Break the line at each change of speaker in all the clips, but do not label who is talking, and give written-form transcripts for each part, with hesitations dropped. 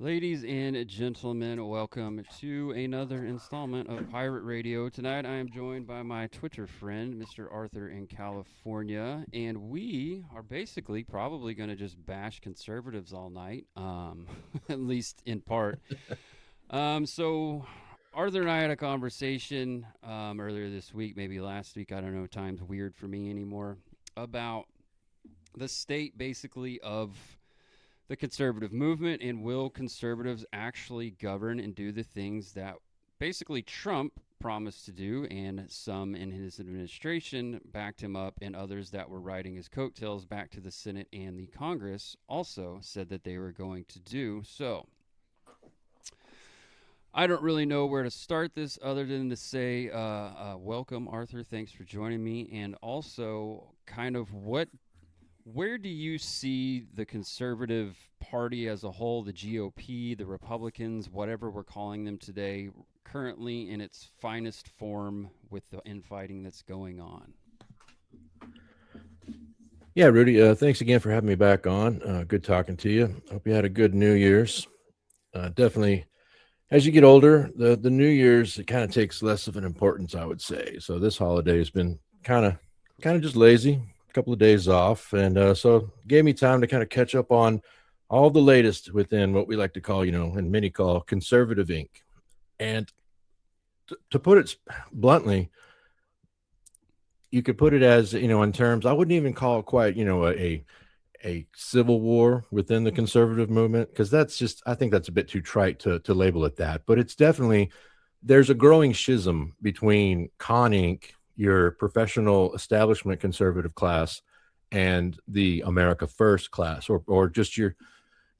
Ladies and gentlemen, welcome to another installment of Pirate Radio. Tonight I am joined by my Twitter friend, Mr. Arthur in California, and we are basically probably going to just bash conservatives all night, at least in part. So Arthur and I had a conversation earlier this week, maybe last week, I don't know, time's weird for me anymore, about the state basically of the conservative movement and will conservatives actually govern and do the things that basically Trump promised to do, and some in his administration backed him up, and others that were riding his coattails back to the Senate and the Congress also said that they were going to do. So I don't really know where to start this other than to say, welcome, Arthur. Thanks for joining me. And also, kind of where do you see the conservative party as a whole, the GOP, the Republicans, whatever we're calling them today, currently in its finest form with the infighting that's going on?
Yeah, Rudy, thanks again for having me back on. Good talking to you. Hope you had a good New Year's. Definitely, as you get older, the New Year's it kind of takes less of an importance, I would say. So this holiday has been kind of just lazy, a couple of days off, and so gave me time to kind of catch up on all the latest within what we like to call, and many call conservative Inc. And to put it bluntly, you could put it as in terms. I wouldn't even call it quite a civil war within the conservative movement because that's just I think that's a bit too trite to label it that. But it's definitely there's a growing schism between Con Inc., your professional establishment conservative class, and the America First class, or just your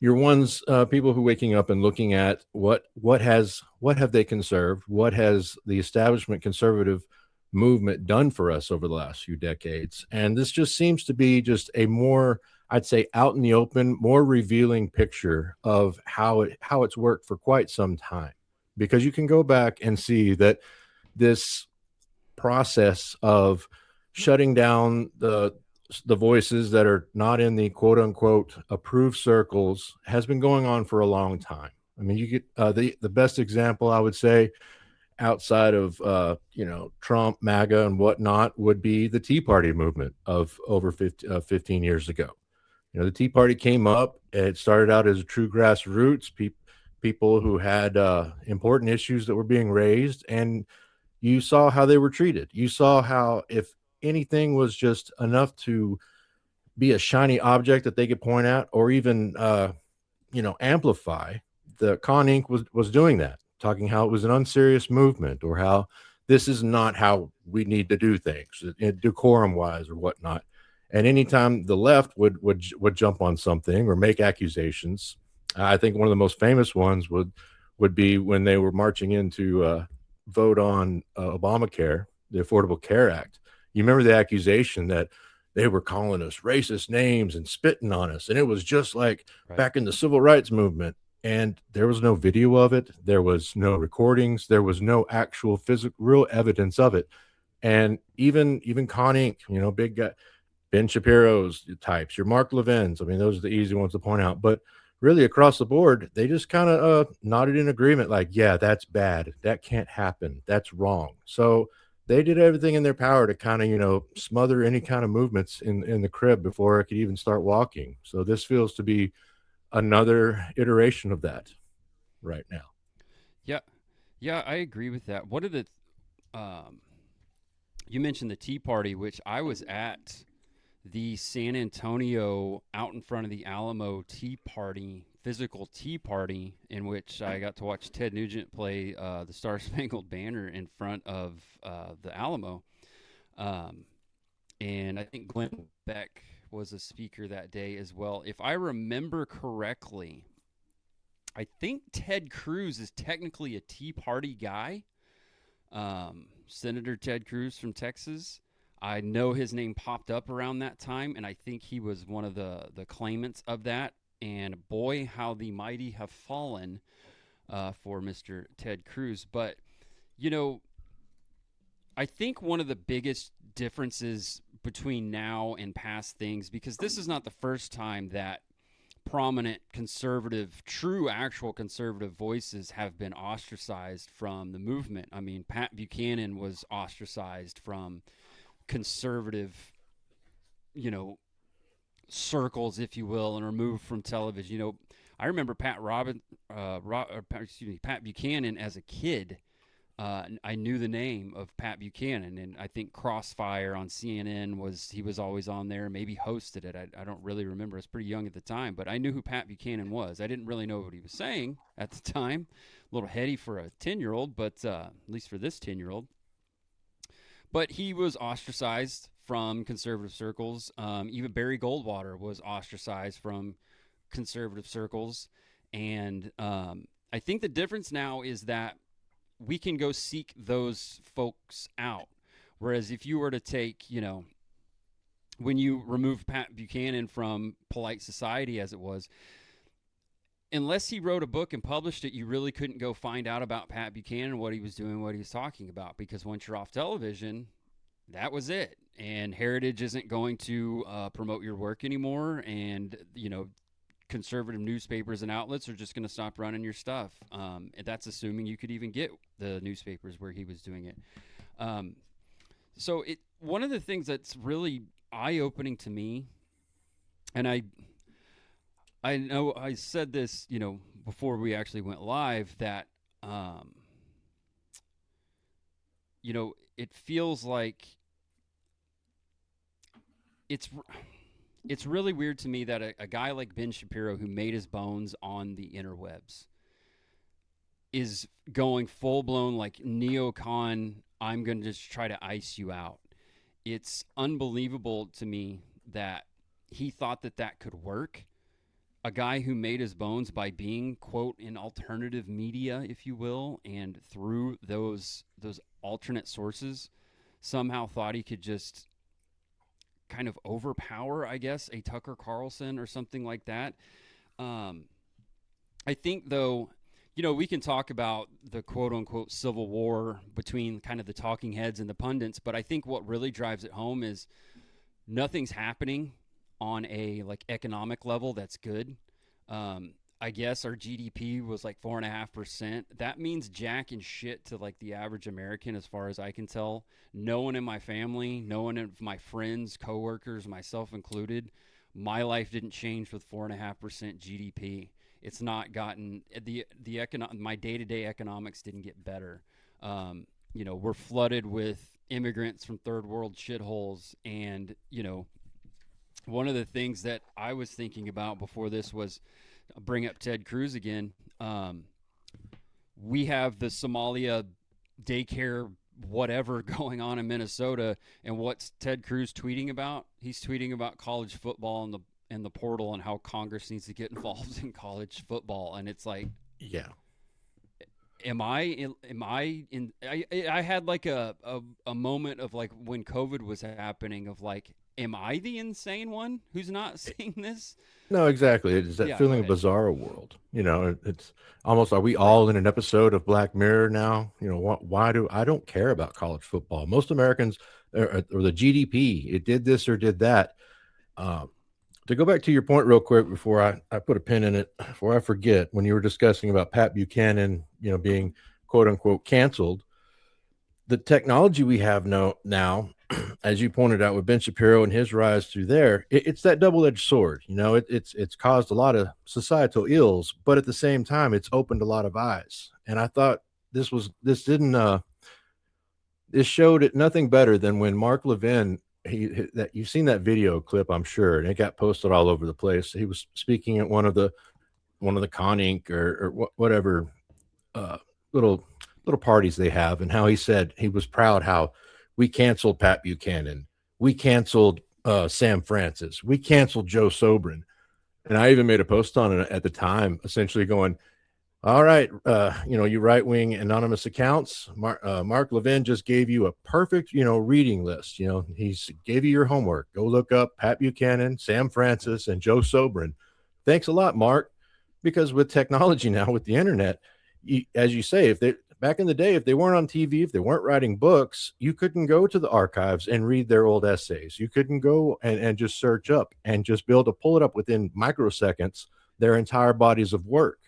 ones people who waking up and looking at what have they conserved, what has the establishment conservative movement done for us over the last few decades. And this just seems to be just a more, I'd say, out in the open, more revealing picture of how it's worked for quite some time. Because you can go back and see that this process of shutting down the voices that are not in the quote unquote approved circles has been going on for a long time. I mean, you get the best example I would say outside of Trump, MAGA, and whatnot would be the Tea Party movement of over 15 years ago. The Tea Party came up. It started out as a true grassroots people who had important issues that were being raised, and you saw how they were treated. You saw how if anything was just enough to be a shiny object that they could point at, or even amplify, the Con Inc. was doing that, talking how it was an unserious movement or how this is not how we need to do things, decorum wise or whatnot. And anytime the left would jump on something or make accusations, I think one of the most famous ones would be when they were marching in to vote on Obamacare, the Affordable Care Act. You remember the accusation that they were calling us racist names and spitting on us, and it was just like
Right.
back in the civil rights movement. And there was no video of it, there was no recordings, there was no actual physical real evidence of it. And even Con Inc., big guy, Ben Shapiro's types, your Mark Levin's, I mean, those are the easy ones to point out. But really across the board, they just kind of nodded in agreement, like, yeah, that's bad, that can't happen, that's wrong. So they did everything in their power to kind of smother any kind of movements in the crib before I could even start walking. So this feels to be another iteration of that right now.
Yeah. Yeah, I agree with that. What are the um you mentioned the Tea Party, which I was at the San Antonio out in front of the Alamo Tea Party, physical Tea Party, in which I got to watch Ted Nugent play the Star Spangled Banner in front of the Alamo. Um, and I think Glenn Beck was a speaker that day as well. If I remember correctly, I think Ted Cruz is technically a Tea Party guy. Senator Ted Cruz from Texas. I know his name popped up around that time, and I think he was one of the claimants of that. And boy, how the mighty have fallen for Mr. Ted Cruz. But you know, I think one of the biggest differences between now and past things, because this is not the first time that prominent conservative, true actual conservative voices have been ostracized from the movement. I mean, Pat Buchanan was ostracized from conservative, you know, circles, if you will, and removed from television. You know, I remember Pat Buchanan as a kid. I knew the name of Pat Buchanan, and I think Crossfire on CNN he was always on there, maybe hosted it. I don't really remember. I was pretty young at the time, but I knew who Pat Buchanan was. I didn't really know what he was saying at the time. A little heady for a 10-year-old, but at least for this 10-year-old. But he was ostracized from conservative circles. Even Barry Goldwater was ostracized from conservative circles. And I think the difference now is that we can go seek those folks out. Whereas if you were to take, you know, when you remove Pat Buchanan from polite society as it was, unless he wrote a book and published it, you really couldn't go find out about Pat Buchanan, what he was doing, what he was talking about, because once you're off television, that was it. And Heritage isn't going to promote your work anymore. And, you know, conservative newspapers and outlets are just going to stop running your stuff. And that's assuming you could even get the newspapers where he was doing it. So one of the things that's really eye-opening to me, and I know I said this, you know, before we actually went live, that, you know, it feels like it's really weird to me that a guy like Ben Shapiro, who made his bones on the interwebs, is going full-blown like neocon, I'm going to just try to ice you out. It's unbelievable to me that he thought that could work. A guy who made his bones by being, quote, in alternative media, if you will, and through those alternate sources, somehow thought he could just kind of overpower, I guess, a Tucker Carlson or something like that. I think, though, you know, we can talk about the quote-unquote civil war between kind of the talking heads and the pundits, but I think what really drives it home is nothing's happening on a, like, economic level that's good. I guess our GDP was like 4.5%. That means jack and shit to like the average American, as far as I can tell. No one in my family, no one of my friends, coworkers, myself included, my life didn't change with 4.5% GDP. It's not gotten my day-to-day economics didn't get better. You know, we're flooded with immigrants from third world shitholes, and you know, one of the things that I was thinking about before this was, bring up Ted Cruz again. We have the Somalia daycare whatever going on in Minnesota, and what's Ted Cruz tweeting about? He's tweeting about college football and the portal and how Congress needs to get involved in college football. And it's like,
Yeah.
I had like a moment of like when COVID was happening of like, am I the insane one who's not seeing this?
No, exactly. It's that
Yeah,
feeling
go
of bizarro world. You know, it's almost, are we all in an episode of Black Mirror now? You know, why do I don't care about college football? Most Americans, or the GDP, it did this or did that. To go back to your point real quick before I put a pin in it, before I forget, when you were discussing about Pat Buchanan, you know, being quote unquote canceled, the technology we have now, as you pointed out with Ben Shapiro and his rise through there, it's that double-edged sword. You know, it's caused a lot of societal ills, but at the same time, it's opened a lot of eyes. And I thought this showed it nothing better than when Mark Levin, that you've seen that video clip, I'm sure, and it got posted all over the place. He was speaking at one of the Con Inc. or whatever little parties they have, and how he said he was proud how we canceled Pat Buchanan, we canceled Sam Francis, we canceled Joe Sobran. And I even made a post on it at the time, essentially going, all right, you know, you right-wing anonymous accounts, Mark Levin just gave you a perfect, you know, reading list. You know, he's gave you your homework. Go look up Pat Buchanan, Sam Francis, and Joe Sobran. Thanks a lot, Mark, because with technology now, with the internet, as you say, back in the day, if they weren't on TV, if they weren't writing books, you couldn't go to the archives and read their old essays. You couldn't go and just search up and just be able to pull it up within microseconds their entire bodies of work.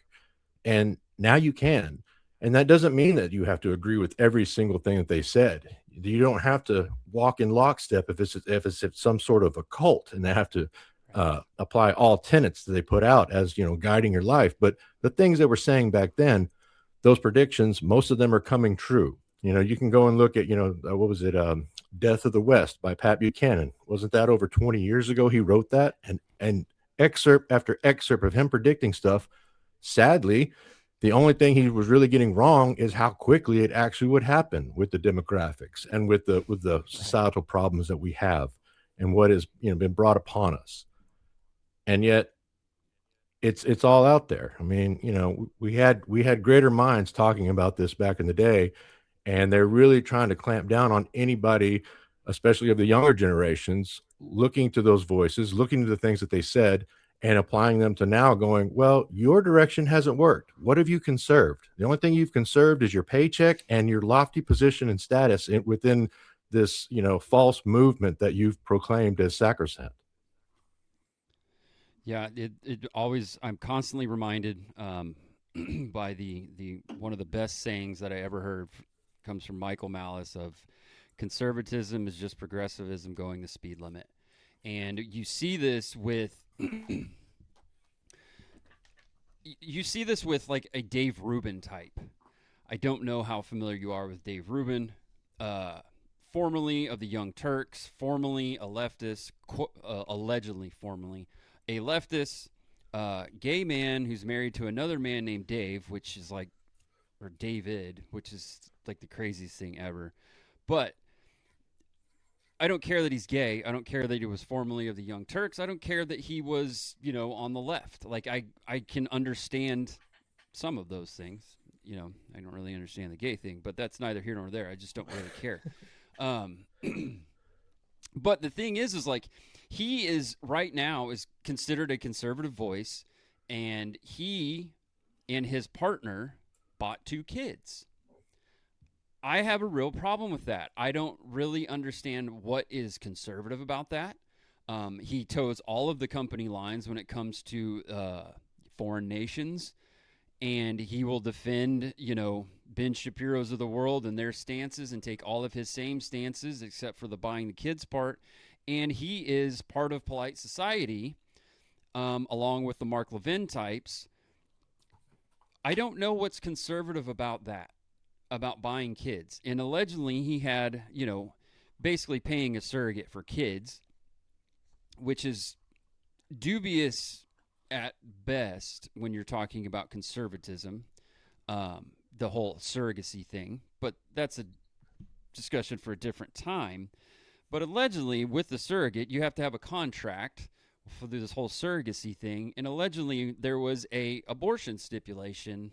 And now you can. And that doesn't mean that you have to agree with every single thing that they said. You don't have to walk in lockstep if it's some sort of a cult and they have to
Right.
apply all tenets that they put out as guiding your life. But the things they were saying back then, those predictions, most of them are coming true. You can go and look at what was it, Death of the West by Pat Buchanan. Wasn't that over 20 years ago he wrote that? And excerpt after excerpt of him predicting stuff. Sadly, the only thing he was really getting wrong is how quickly it actually would happen with the demographics and with the societal problems that we have and what has been brought upon us. And yet it's all out there. I mean, we had greater minds talking about this back in the day, and they're really trying to clamp down on anybody, especially of the younger generations, looking to those voices, looking to the things that they said and applying them to now, going, well, your direction hasn't worked. What have you conserved? The only thing you've conserved is your paycheck and your lofty position and status within this, false movement that you've proclaimed as sacrosanct.
Yeah, it always, I'm constantly reminded by the one of the best sayings that I ever heard comes from Michael Malice of conservatism is just progressivism going the speed limit. And you see this with you see this with like a Dave Rubin type. I don't know how familiar you are with Dave Rubin, uh, formerly of the Young Turks, formerly a leftist, allegedly formerly a leftist, gay man who's married to another man named Dave, which is like, or David, which is like the craziest thing ever. But I don't care that he's gay. I don't care that he was formerly of the Young Turks. I don't care that he was, on the left. Like I can understand some of those things. I don't really understand the gay thing, but that's neither here nor there. I just don't really care. Um, but the thing is like he is right now is considered a conservative voice, and he and his partner bought 2 kids. I have a real problem with that. I don't really understand what is conservative about that. He toes all of the company lines when it comes to foreign nations, and he will defend, Ben Shapiro's of the world and their stances and take all of his same stances except for the buying the kids part. And he is part of polite society, along with the Mark Levin types. I don't know what's conservative about that, about buying kids. And allegedly, he had, basically paying a surrogate for kids, which is dubious at best when you're talking about conservatism, the whole surrogacy thing. But that's a discussion for a different time. But allegedly, with the surrogate, you have to have a contract for this whole surrogacy thing. And allegedly, there was a abortion stipulation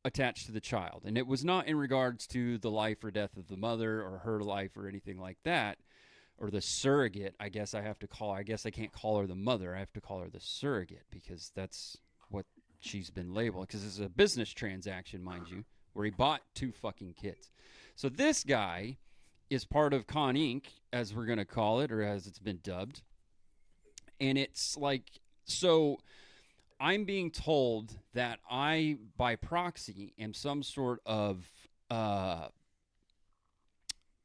attached to the child, and it was not in regards to the life or death of the mother or her life or anything like that, or the surrogate. I guess I have to call her. I guess I can't call her the mother. I have to call her the surrogate because that's what she's been labeled. Because it's a business transaction, mind you, where he bought 2 fucking kids. So this guy is part of Con Inc., as we're going to call it, or as it's been dubbed. And it's like, so I'm being told that I, by proxy, am some sort of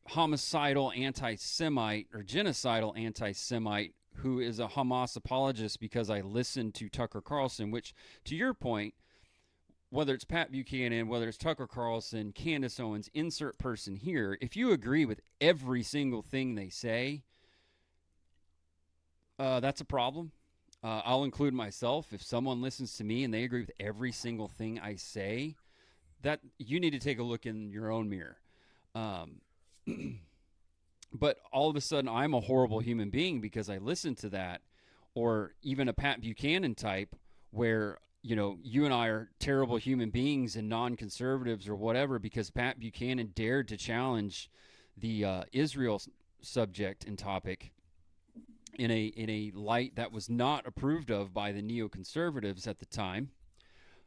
homicidal anti-Semite or genocidal anti-Semite who is a Hamas apologist because I listened to Tucker Carlson, which, to your point, whether it's Pat Buchanan, whether it's Tucker Carlson, Candace Owens, insert person here, if you agree with every single thing they say, that's a problem. I'll include myself. If someone listens to me and they agree with every single thing I say, that you need to take a look in your own mirror. But all of a sudden, I'm a horrible human being because I listened to that, or even a Pat Buchanan type where, you and I are terrible human beings and non-conservatives or whatever because Pat Buchanan dared to challenge the Israel subject and topic in a light that was not approved of by the neoconservatives at the time,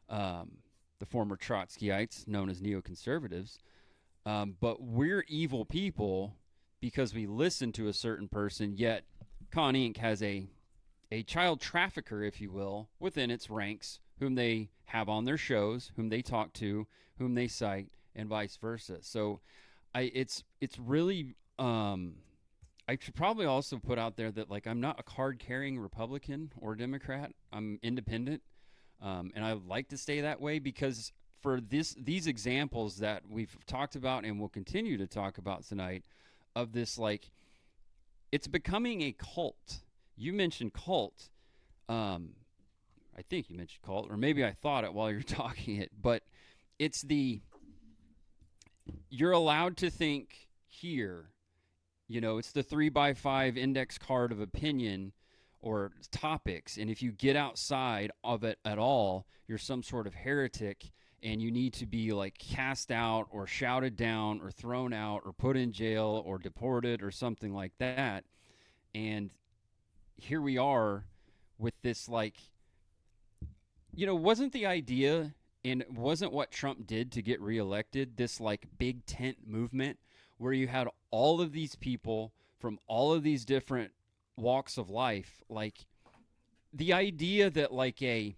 the former Trotskyites known as neoconservatives. But we're evil people because we listen to a certain person, yet Con Inc. has a a child trafficker, if you will, within its ranks, whom they have on their shows, whom they talk to, whom they cite, and vice versa. So it's really I should probably also put out there that like I'm not a card carrying Republican or Democrat. I'm independent, and I would like to stay that way because for these examples that we've talked about and will continue to talk about tonight of this like it's becoming a cult. You mentioned cult. I think you mentioned cult, or maybe I thought it while you're talking it, but it's the you're allowed to think here. It's the 3x5 index card of opinion or topics. And if you get outside of it at all, you're some sort of heretic and you need to be like cast out or shouted down or thrown out or put in jail or deported or something like that. And here we are with this like wasn't the idea and wasn't what Trump did to get reelected this like big tent movement where you had all of these people from all of these different walks of life, like the idea that like a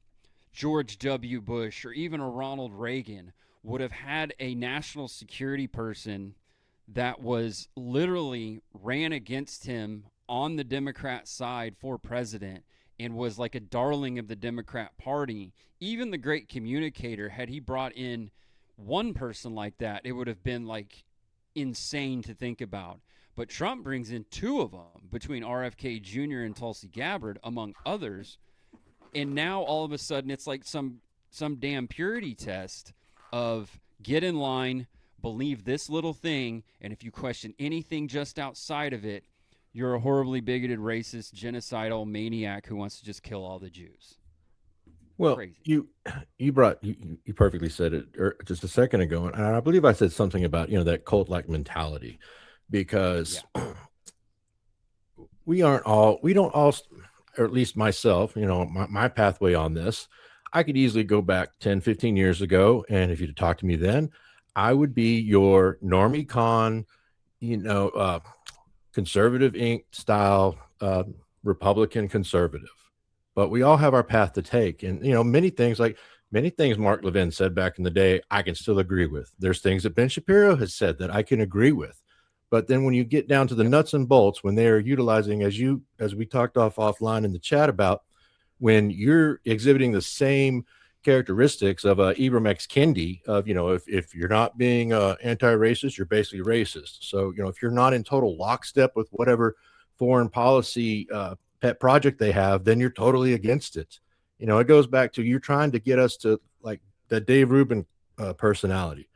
George W. Bush or even a Ronald Reagan would have had a national security person that was literally ran against him on the Democrat side for president and was like a darling of the Democrat Party. Even the great communicator, had he brought in one person like that, it would have been like insane to think about. But Trump brings in two of them between RFK Jr. and Tulsi Gabbard, among others. And now all of a sudden it's like some damn purity test of get in line, believe this little thing, and if you question anything just outside of it, you're a horribly bigoted, racist, genocidal maniac who wants to just kill all the Jews.
Well,
Crazy.
you perfectly said it just a second ago, and I believe I said something about that cult like mentality, because
Yeah.
we don't all, or at least myself, my pathway on this, I could easily go back 10, 15 years ago, and if you'd talked to me then, I would be your normie con, conservative Inc. style Republican conservative. But we all have our path to take. And, many things Mark Levin said back in the day, I can still agree with. There's things that Ben Shapiro has said that I can agree with. But then when you get down to the nuts and bolts, when they are utilizing, as we talked offline in the chat about, when you're exhibiting the same characteristics of Ibram X. Kendi of, if you're not being anti-racist, you're basically racist. So, if you're not in total lockstep with whatever foreign policy pet project they have, then you're totally against it. It goes back to you're trying to get us to like that Dave Rubin personality.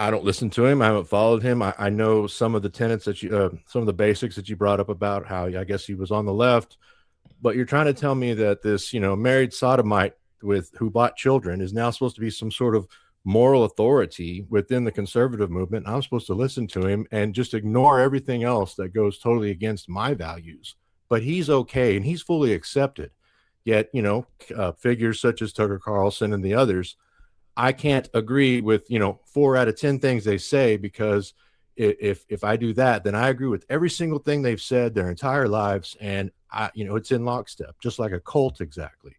I don't listen to him. I haven't followed him. I know some of the tenets that some of the basics that you brought up about how I guess he was on the left, but you're trying to tell me that this, married sodomite who bought children is now supposed to be some sort of moral authority within the conservative movement. I'm supposed to listen to him and just ignore everything else that goes totally against my values. But he's okay and he's fully accepted. Yet, figures such as Tucker Carlson and the others, I can't agree with, 4 out of 10 things they say, because if I do that, then I agree with every single thing they've said their entire lives. And it's in lockstep, just like a cult. Exactly.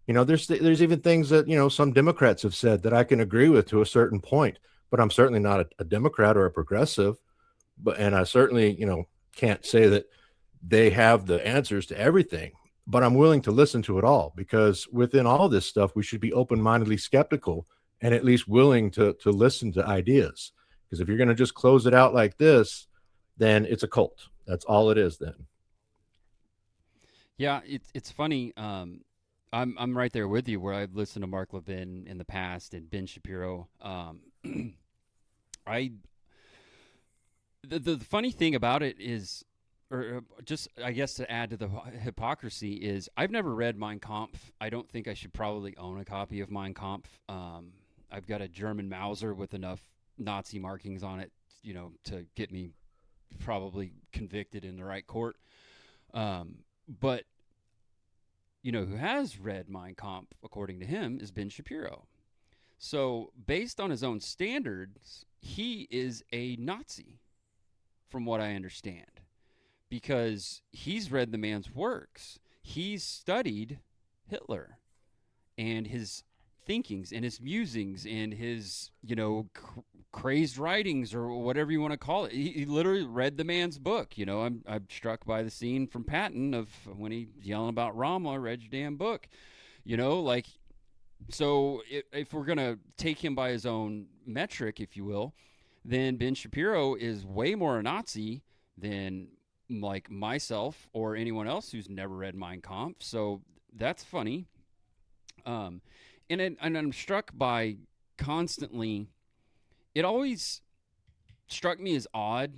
There's even things that, some Democrats have said that I can agree with to a certain point, but I'm certainly not a Democrat or a progressive. And I certainly, can't say that they have the answers to everything, but I'm willing to listen to it all, because within all this stuff, we should be open-mindedly skeptical and at least willing to listen to ideas. Because if you're going to just close it out like this, then it's a cult. That's all it is then.
Yeah, it's funny. I'm right there with you where I've listened to Mark Levin in the past and Ben Shapiro. I the funny thing about it is, or just I guess to add to the hypocrisy is, I've never read Mein Kampf. I don't think I should probably own a copy of Mein Kampf. I've got a German Mauser with enough Nazi markings on it, to get me probably convicted in the right court. But who has read Mein Kampf, according to him, is Ben Shapiro. So, based on his own standards, he is a Nazi, from what I understand, because he's read the man's works. He's studied Hitler and his thinkings and his musings and his, crazed writings or whatever you want to call it. He literally read the man's book. I'm struck by the scene from Patton of when he's yelling about Rommel, read your damn book. Like, so if we're going to take him by his own metric, if you will, then Ben Shapiro is way more a Nazi than like myself or anyone else who's never read Mein Kampf. So that's funny. And I'm struck by constantly. It always struck me as odd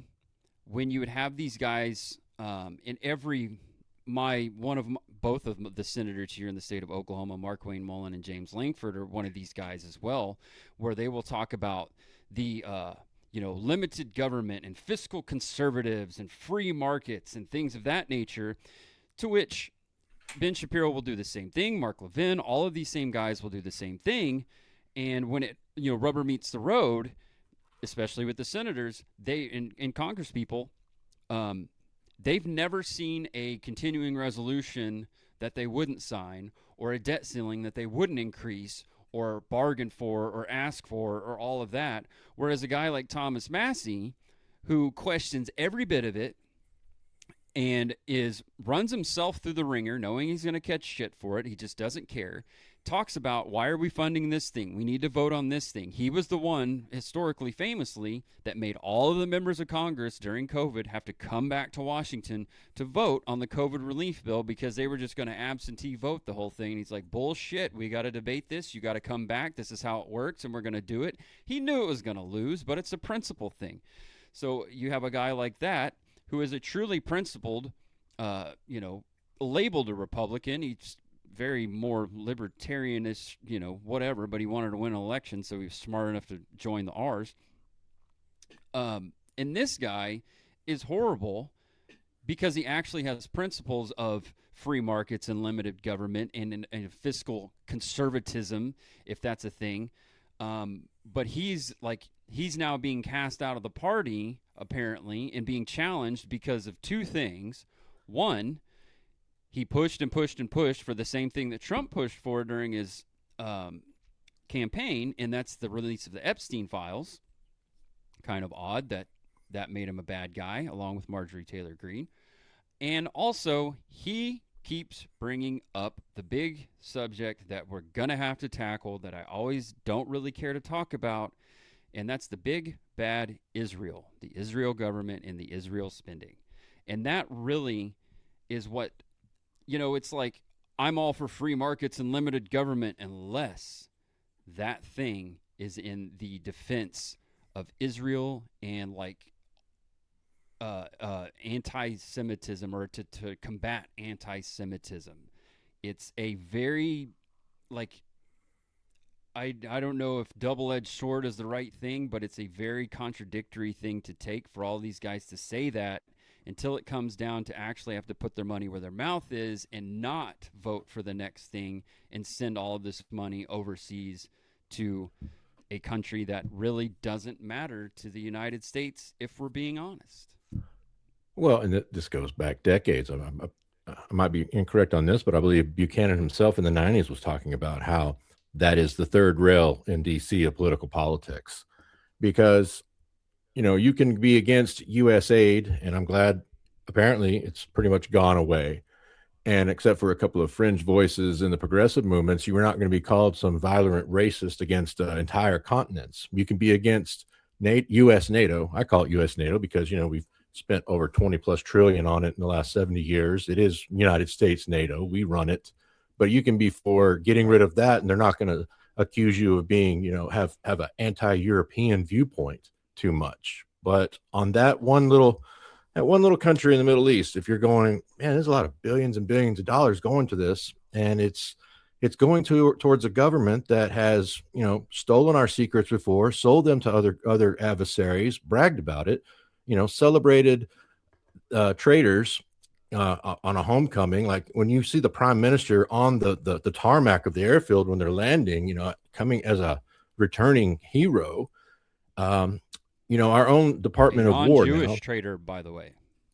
when you would have these guys in every both of the senators here in the state of Oklahoma, Markwayne Mullin and James Lankford, are one of these guys as well, where they will talk about the limited government and fiscal conservatives and free markets and things of that nature, to which Ben Shapiro will do the same thing. Mark Levin, all of these same guys will do the same thing. And when it, rubber meets the road, especially with the senators, and Congress people, they've never seen a continuing resolution that they wouldn't sign, or a debt ceiling that they wouldn't increase or bargain for or ask for, or all of that. Whereas a guy like Thomas Massie, who questions every bit of it, and runs himself through the ringer, knowing he's going to catch shit for it. He just doesn't care. Talks about, why are we funding this thing? We need to vote on this thing. He was the one, historically, famously, that made all of the members of Congress during COVID have to come back to Washington to vote on the COVID relief bill because they were just going to absentee vote the whole thing. And he's like, bullshit, we got to debate this. You got to come back. This is how it works, and we're going to do it. He knew it was going to lose, but it's a principle thing. So you have a guy like that who is a truly principled, labeled a Republican. He's very more libertarianish, whatever, but he wanted to win an election, so he was smart enough to join the R's. And this guy is horrible because he actually has principles of free markets and limited government and fiscal conservatism, if that's a thing. But he's now being cast out of the party, apparently, and being challenged because of two things. One, he pushed and pushed and pushed for the same thing that Trump pushed for during his campaign, and that's the release of the Epstein files. Kind of odd that made him a bad guy, along with Marjorie Taylor Greene. And also, he keeps bringing up the big subject that we're going to have to tackle that I always don't really care to talk about, and that's the big, bad Israel, the Israel government and the Israel spending. And that really is what, it's like, I'm all for free markets and limited government unless that thing is in the defense of Israel and anti-Semitism, or to combat anti-Semitism. It's a very, I don't know if double-edged sword is the right thing, but it's a very contradictory thing to take for all these guys to say that until it comes down to actually have to put their money where their mouth is and not vote for the next thing and send all of this money overseas to a country that really doesn't matter to the United States, if we're being honest.
Well, and this goes back decades. I might be incorrect on this, but I believe Buchanan himself in the 90s was talking about how that is the third rail in D.C. of political politics. Because, you can be against U.S. aid, and I'm glad apparently it's pretty much gone away. And except for a couple of fringe voices in the progressive movements, you were not going to be called some violent racist against entire continents. You can be against U.S. NATO. I call it U.S. NATO because, we've spent over 20 plus trillion on it in the last 70 years. It is United States NATO. We run it. But you can be for getting rid of that, and they're not going to accuse you of being, have an anti-European viewpoint too much. But on that one little country in the Middle East, if you're going, man, there's a lot of billions and billions of dollars going to this, and it's going towards a government that has, stolen our secrets before, sold them to other adversaries, bragged about it, celebrated traitors on a homecoming. Like when you see the prime minister on the tarmac of the airfield when they're landing, coming as a returning hero. Our own Department of War.
Non-Jewish traitor, by the way.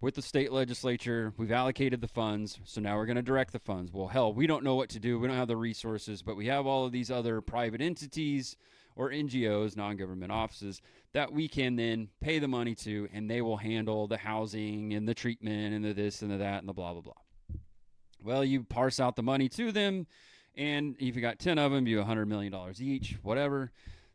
with the state legislature. We've allocated the funds, so now we're going to direct the funds. Well, hell, we don't know what to do. We don't have the resources, but we have all of these other private entities or NGOs, non-government offices, that we can then pay the money to, and they will handle the housing and the treatment and the this and the that and the blah, blah, blah. Well, you parse out the money to them, and if you got 10 of them, you $100 million each, whatever.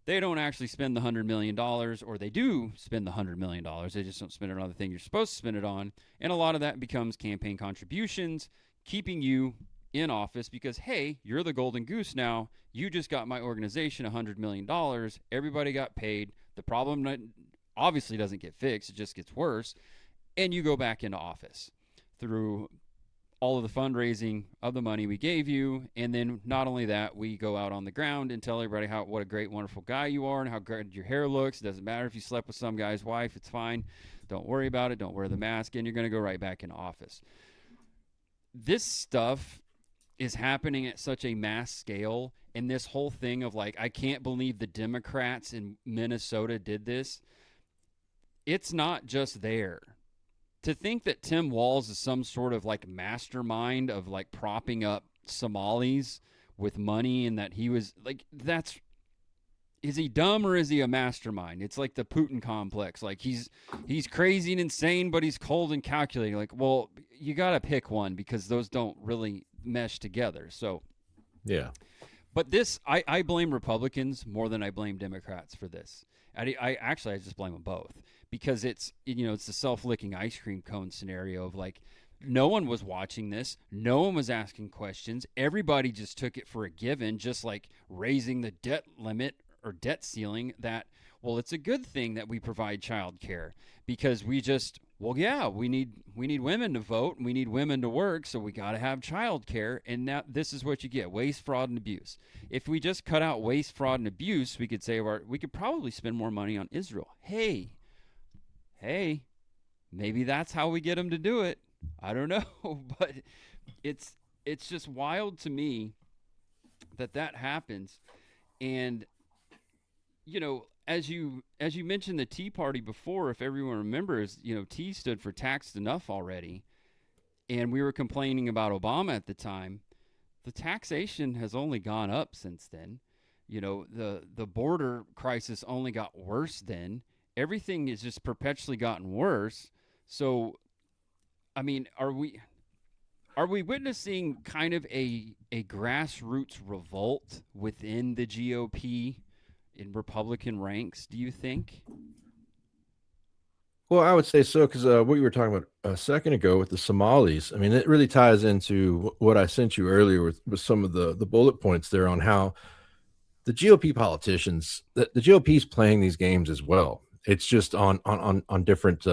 They don't actually spend the $100 million, or they do spend the $100 million. They just don't spend it on the thing you're supposed to spend it on. And a lot of that becomes campaign contributions, keeping you in office because, hey, you're the golden goose now. You just got my organization $100 million. Everybody got paid. The problem obviously doesn't get fixed. It just gets worse. And you go back into office through all of the fundraising of the money we gave you. And then not only that, we go out on the ground and tell everybody what a great, wonderful guy you are and how good your hair looks. It doesn't matter if you slept with some guy's wife. It's fine. Don't worry about it. Don't wear the mask. And you're going to go right back into office. This stuff is happening at such a mass scale. And this whole thing of like, I can't believe the Democrats in Minnesota did this. It's not just there. To think that Tim Walz is some sort of like mastermind of like propping up Somalis with money and that he was like, is he dumb or is he a mastermind? It's like the Putin complex. Like he's crazy and insane, but he's cold and calculating. Like, well, you got to pick one because those don't really mesh together. So,
yeah.
But this, I blame Republicans more than I blame Democrats for this. I just blame them both because it's the self-licking ice cream cone scenario of like, no one was watching this. No one was asking questions. Everybody just took it for a given, just like raising the debt limit or debt ceiling that, well, it's a good thing that we provide child care because we need women to vote and we need women to work, so we got to have child care. And now this is what you get: waste, fraud, and abuse. If we just cut out waste, fraud, and abuse, we could we could probably spend more money on Israel. Hey, maybe that's how we get them to do it. I don't know, but it's just wild to me that happens. And as you mentioned the Tea Party before, if everyone remembers, T stood for taxed enough already. And we were complaining about Obama at the time. The taxation has only gone up since then. The border crisis only got worse then. Everything is just perpetually gotten worse. So, I mean, are we witnessing kind of a grassroots revolt within the GOP in Republican ranks, do you think?
Well, I would say so because what you were talking about a second ago with the Somalis, I mean, it really ties into what I sent you earlier with some of the bullet points there on how the GOP politicians, the GOP is playing these games as well. It's just on different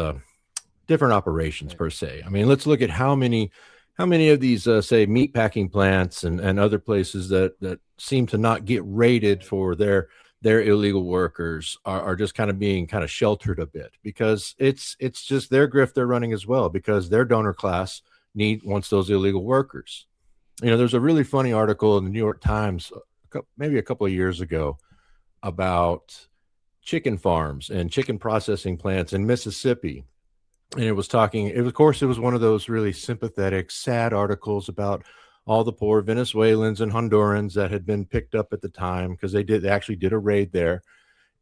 operations, right, per se. I mean, let's look at how many of these say meatpacking plants and other places that seem to not get rated for their illegal workers are just kind of being kind of sheltered a bit because it's just their grift they're running as well because their donor class wants those illegal workers. There's a really funny article in the New York Times maybe a couple of years ago about chicken farms and chicken processing plants in Mississippi. And it was one of those really sympathetic, sad articles about all the poor Venezuelans and Hondurans that had been picked up at the time because they actually did a raid there,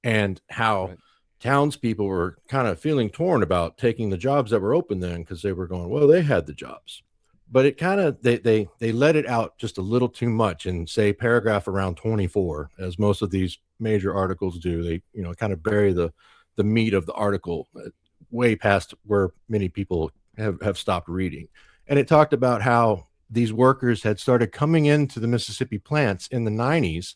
and how right, townspeople were kind of feeling torn about taking the jobs that were open then because they were going, well, they had the jobs. But it kind of, they let it out just a little too much in, say, paragraph around 24, as most of these major articles do. They, kind of bury the meat of the article way past where many people have stopped reading. And it talked about how these workers had started coming into the Mississippi plants in the 90s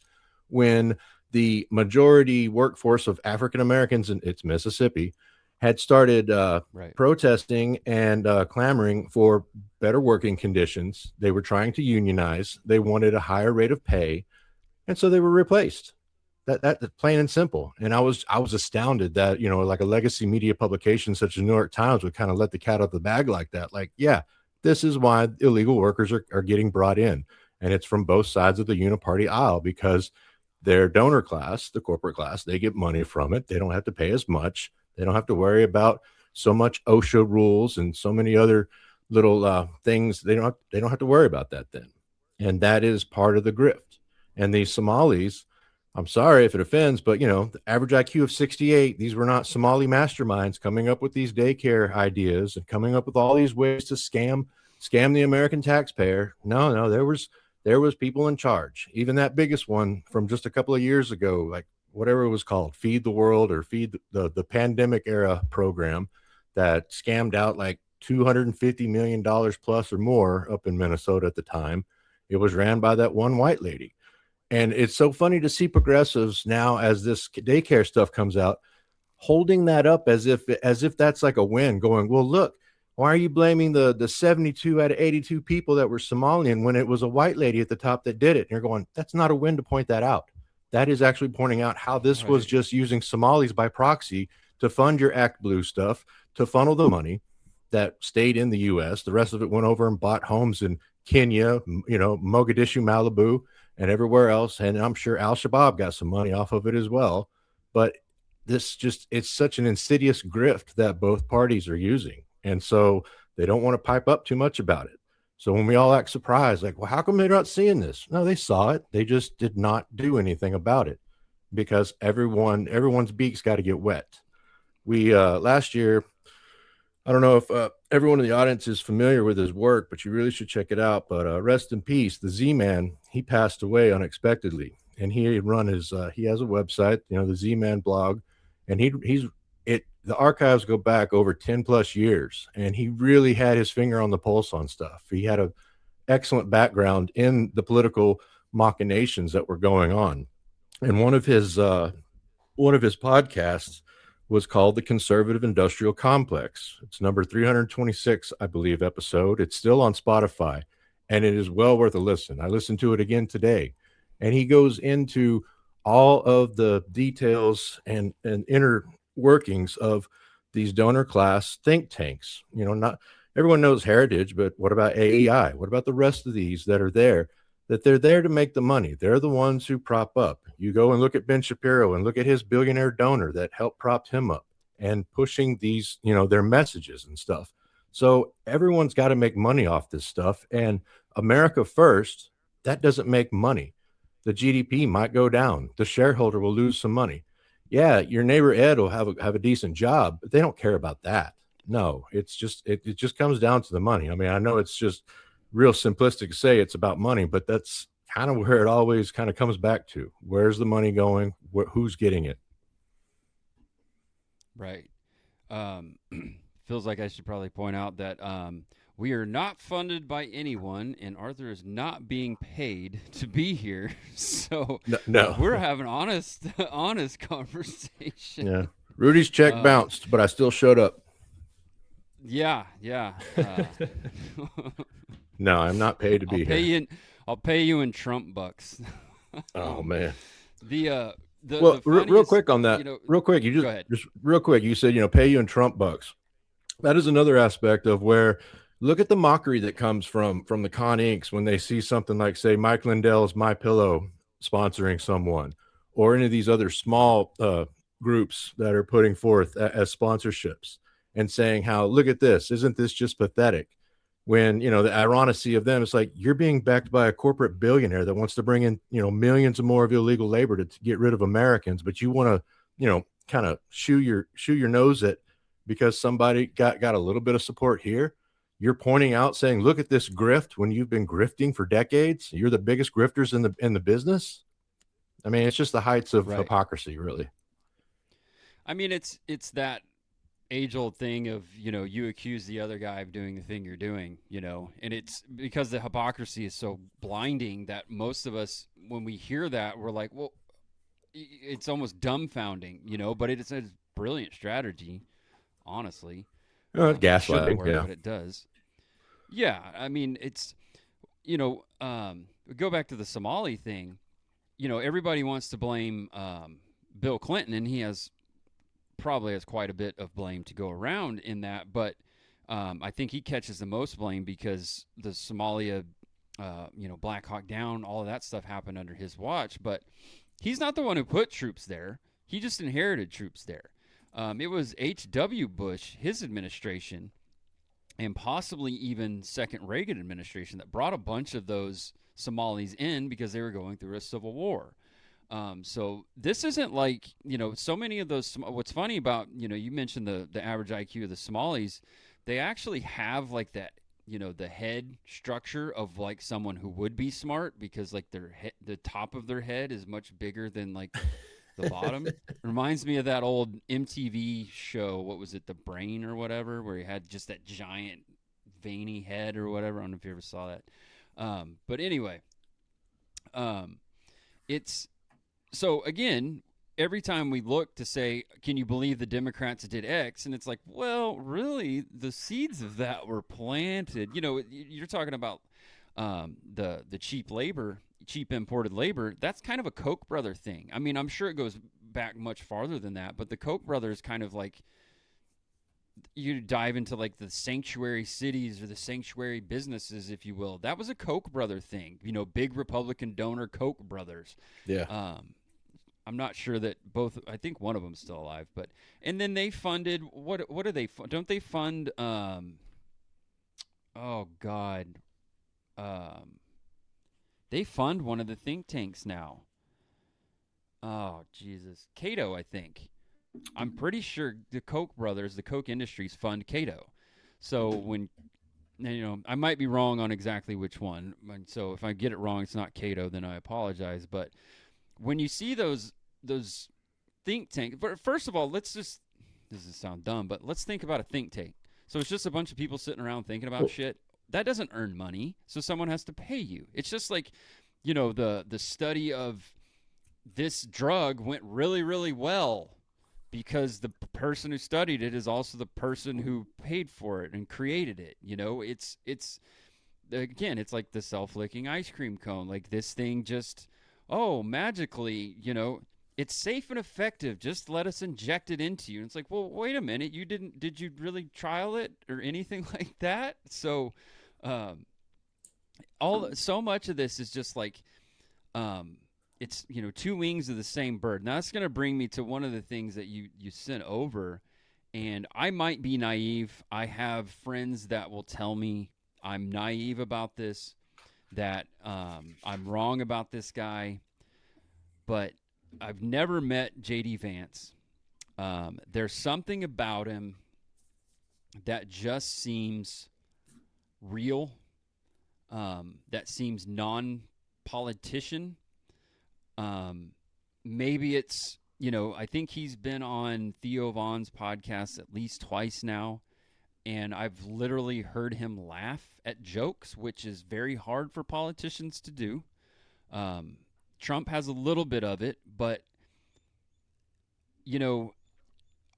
when the majority workforce of African Americans in Mississippi had started right, protesting and clamoring for better working conditions. They were trying to unionize. They wanted a higher rate of pay. And so they were replaced. That plain and simple. And I was astounded that, like a legacy media publication such as New York Times would kind of let the cat out of the bag like that. Like, yeah, this is why illegal workers are getting brought in. And it's from both sides of the uniparty aisle because their donor class, the corporate class, they get money from it. They don't have to pay as much. They don't have to worry about so much OSHA rules and so many other little things. They don't have to worry about that then, and that is part of the grift. And these Somalis, I'm sorry if it offends, but the average IQ of 68, these were not Somali masterminds coming up with these daycare ideas and coming up with all these ways to scam the American taxpayer. No, there was people in charge. Even that biggest one from just a couple of years ago, like whatever it was called, Feed the World or Feed the pandemic era program that scammed out like $250 million plus or more up in Minnesota at the time. It was ran by that one white lady. And it's so funny to see progressives now, as this daycare stuff comes out, holding that up as if that's like a win, going, well, look, why are you blaming the 72 out of 82 people that were Somalian when it was a white lady at the top that did it? And you're going, that's not a win to point that out. That is actually pointing out how this was just using Somalis by proxy to fund your Act Blue stuff, to funnel the money that stayed in the U.S. The rest of it went over and bought homes in Kenya, Mogadishu, Malibu, and everywhere else. And I'm sure Al-Shabaab got some money off of it as well. But it's such an insidious grift that both parties are using. And so they don't want to pipe up too much about it. So when we all act surprised, like, well, how come they're not seeing this? No, they saw it. They just did not do anything about it because everyone's beak's got to get wet. We last year, I don't know if everyone in the audience is familiar with his work, but you really should check it out. But rest in peace, the Z-Man, he passed away unexpectedly. And he has a website, the Z-Man blog, and the archives go back over 10 plus years. And he really had his finger on the pulse on stuff. He had an excellent background in the political machinations that were going on. And one of his podcasts was called The Conservative Industrial Complex. It's number 326, I believe, episode. It's still on Spotify, and it is well worth a listen. I listened to it again today, and he goes into all of the details and inner workings of these donor class think tanks. Not everyone knows Heritage, but what about AEI? What about the rest of these that are there? That they're there to make the money. They're the ones who prop up. You go and look at Ben Shapiro and look at his billionaire donor that helped prop him up and pushing these, their messages and stuff. So everyone's got to make money off this stuff. And America First, that doesn't make money. The GDP might go down. The shareholder will lose some money. Yeah, your neighbor Ed will have a decent job, but they don't care about that. No, it's just it just comes down to the money. I mean, I know it's just real simplistic to say it's about money, but that's kind of where it always kind of comes back to. Where's the money going? Who's getting it?
Right. Feels like I should probably point out that we are not funded by anyone, and Arthur is not being paid to be here. So
no.
We're having honest conversation.
Yeah. Rudy's check bounced, but I still showed up.
Yeah.
No, I'm not paid to be here.
I'll pay you in Trump bucks.
Oh man.
Real
quick on that. Real quick, just real quick. You said pay you in Trump bucks. That is another aspect of where. Look at the mockery that comes from the Con Incs when they see something like, say, Mike Lindell's MyPillow sponsoring someone, or any of these other small groups that are putting forth as sponsorships and saying how, look at this, isn't this just pathetic? When, the ironicity of them, it's like you're being backed by a corporate billionaire that wants to bring in, millions of more of illegal labor to get rid of Americans, but you want to, kind of shoe your nose at because somebody got a little bit of support here. You're pointing out, saying, "Look at this grift." When you've been grifting for decades, you're the biggest grifters in the business. I mean, it's just the heights of hypocrisy, really.
I mean, it's that age-old thing of you accuse the other guy of doing the thing you're doing, and it's because the hypocrisy is so blinding that most of us, when we hear that, we're like, well, it's almost dumbfounding, But it's a brilliant strategy, honestly.
Gaslighting,
but it does. Yeah, I mean, it's go back to the Somali thing. Everybody wants to blame Bill Clinton, and he probably has quite a bit of blame to go around in that. But I think he catches the most blame because the Somalia, Black Hawk Down, all of that stuff happened under his watch. But he's not the one who put troops there. He just inherited troops there. It was H.W. Bush, his administration, and possibly even second Reagan administration that brought a bunch of those Somalis in because they were going through a civil war. So this isn't like, so many of those. What's funny about, you mentioned the average IQ of the Somalis, they actually have like that, the head structure of like someone who would be smart because like the top of their head is much bigger than like the bottom. Reminds me of that old MTV show. What was it, The Brain or whatever, where he had just that giant veiny head or whatever. I don't know if you ever saw that. But anyway, um, it's so again, every time we look to say, can you believe the Democrats did X? And it's like, well, really, the seeds of that were planted. You're talking about the cheap labor, cheap imported labor. That's kind of a Koch brother thing. I mean, I'm sure it goes back much farther than that, but the Koch brothers kind of like, you dive into like the sanctuary cities or the sanctuary businesses, if you will. That was a Koch brother thing. Big Republican donor Koch brothers.
Yeah.
I'm not sure that both. I think one of them's still alive, but and then they funded what? What do they? Don't they fund? Oh God. Um, they fund one of the think tanks now. Oh Jesus, Cato, I think. I'm pretty sure the Koch brothers, the Koch Industries, fund Cato. So when I might be wrong on exactly which one. So if I get it wrong, it's not Cato, then I apologize. But when you see those think tank, first of all, this doesn't sound dumb, but let's think about a think tank. So it's just a bunch of people sitting around thinking about shit. That doesn't earn money, so someone has to pay you. It's just like, the study of this drug went really, really well because the person who studied it is also the person who paid for it and created it. It's again, it's like the self-licking ice cream cone. Like this thing just, magically, it's safe and effective. Just let us inject it into you. And it's like, well, wait a minute. Did you really trial it or anything like that? So, so much of this is just like, it's, two wings of the same bird. Now that's going to bring me to one of the things that you sent over, and I might be naive. I have friends that will tell me I'm naive about this, that I'm wrong about this guy, but I've never met JD Vance. There's something about him that just seems real, that seems non-politician. Maybe it's, I think he's been on Theo Vaughn's podcast at least twice now, and I've literally heard him laugh at jokes, which is very hard for politicians to do. Trump has a little bit of it, but,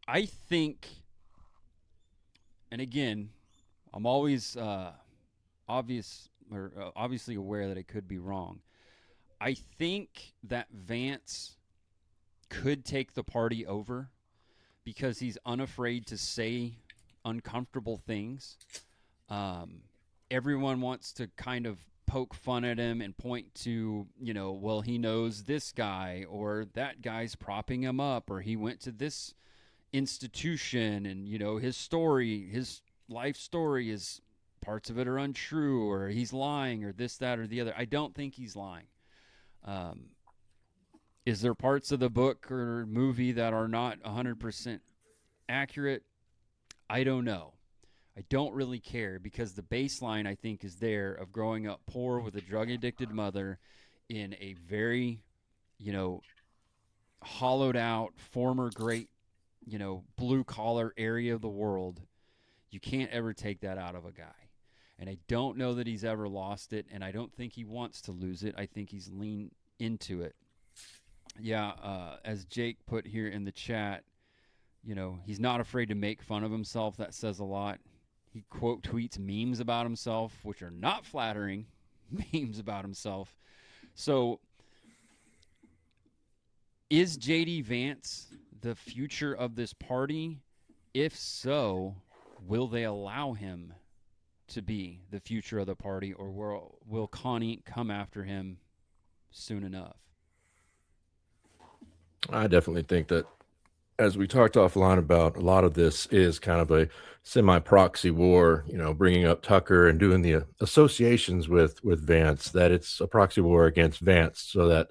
I think, and again, I'm always obviously aware that I could be wrong. I think that Vance could take the party over because he's unafraid to say uncomfortable things. Everyone wants to kind of poke fun at him and point to, well, he knows this guy or that guy's propping him up or he went to this institution and, his life story is parts of it are untrue or he's lying or this, that, or the other. I don't think he's lying. Is there parts of the book or movie that are not 100% accurate? I don't know. I don't really care because the baseline, I think, is there of growing up poor with a drug-addicted mother in a very, hollowed out, former great, blue-collar area of the world. You can't ever take that out of a guy. And I don't know that he's ever lost it, and I don't think he wants to lose it. I think he's leaned into it. Yeah, as Jake put here in the chat, he's not afraid to make fun of himself. That says a lot. He quote tweets memes about himself, which are not flattering, memes about himself. So, is JD Vance the future of this party? If so, will they allow him to be the future of the party, or will Connie come after him soon enough?
I definitely think that as we talked offline about, a lot of this is kind of a semi-proxy war, bringing up Tucker and doing the associations with Vance, that it's a proxy war against Vance, so that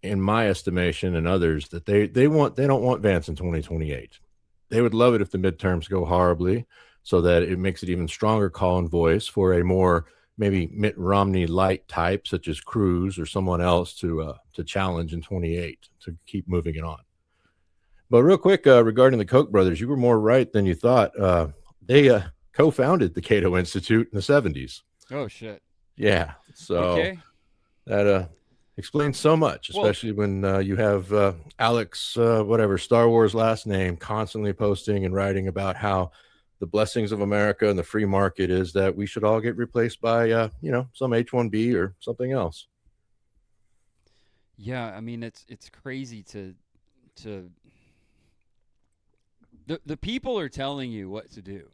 in my estimation and others, that they don't want Vance in 2028. They would love it if the midterms go horribly, so that it makes it even stronger call and voice for a more maybe Mitt Romney light type, such as Cruz or someone else, to challenge in 28 to keep moving it on. But real quick, regarding the Koch brothers, you were more right than you thought. They co-founded the Cato Institute in the 70s.
Oh shit.
Yeah, so
Okay.
that explains so much,
Well,
especially when you have Alex, whatever, Star Wars last name, constantly posting and writing about how the blessings of America and the free market is that we should all get replaced by, some H-1B or something else.
yeah, I mean it's crazy to the people are telling you what to do.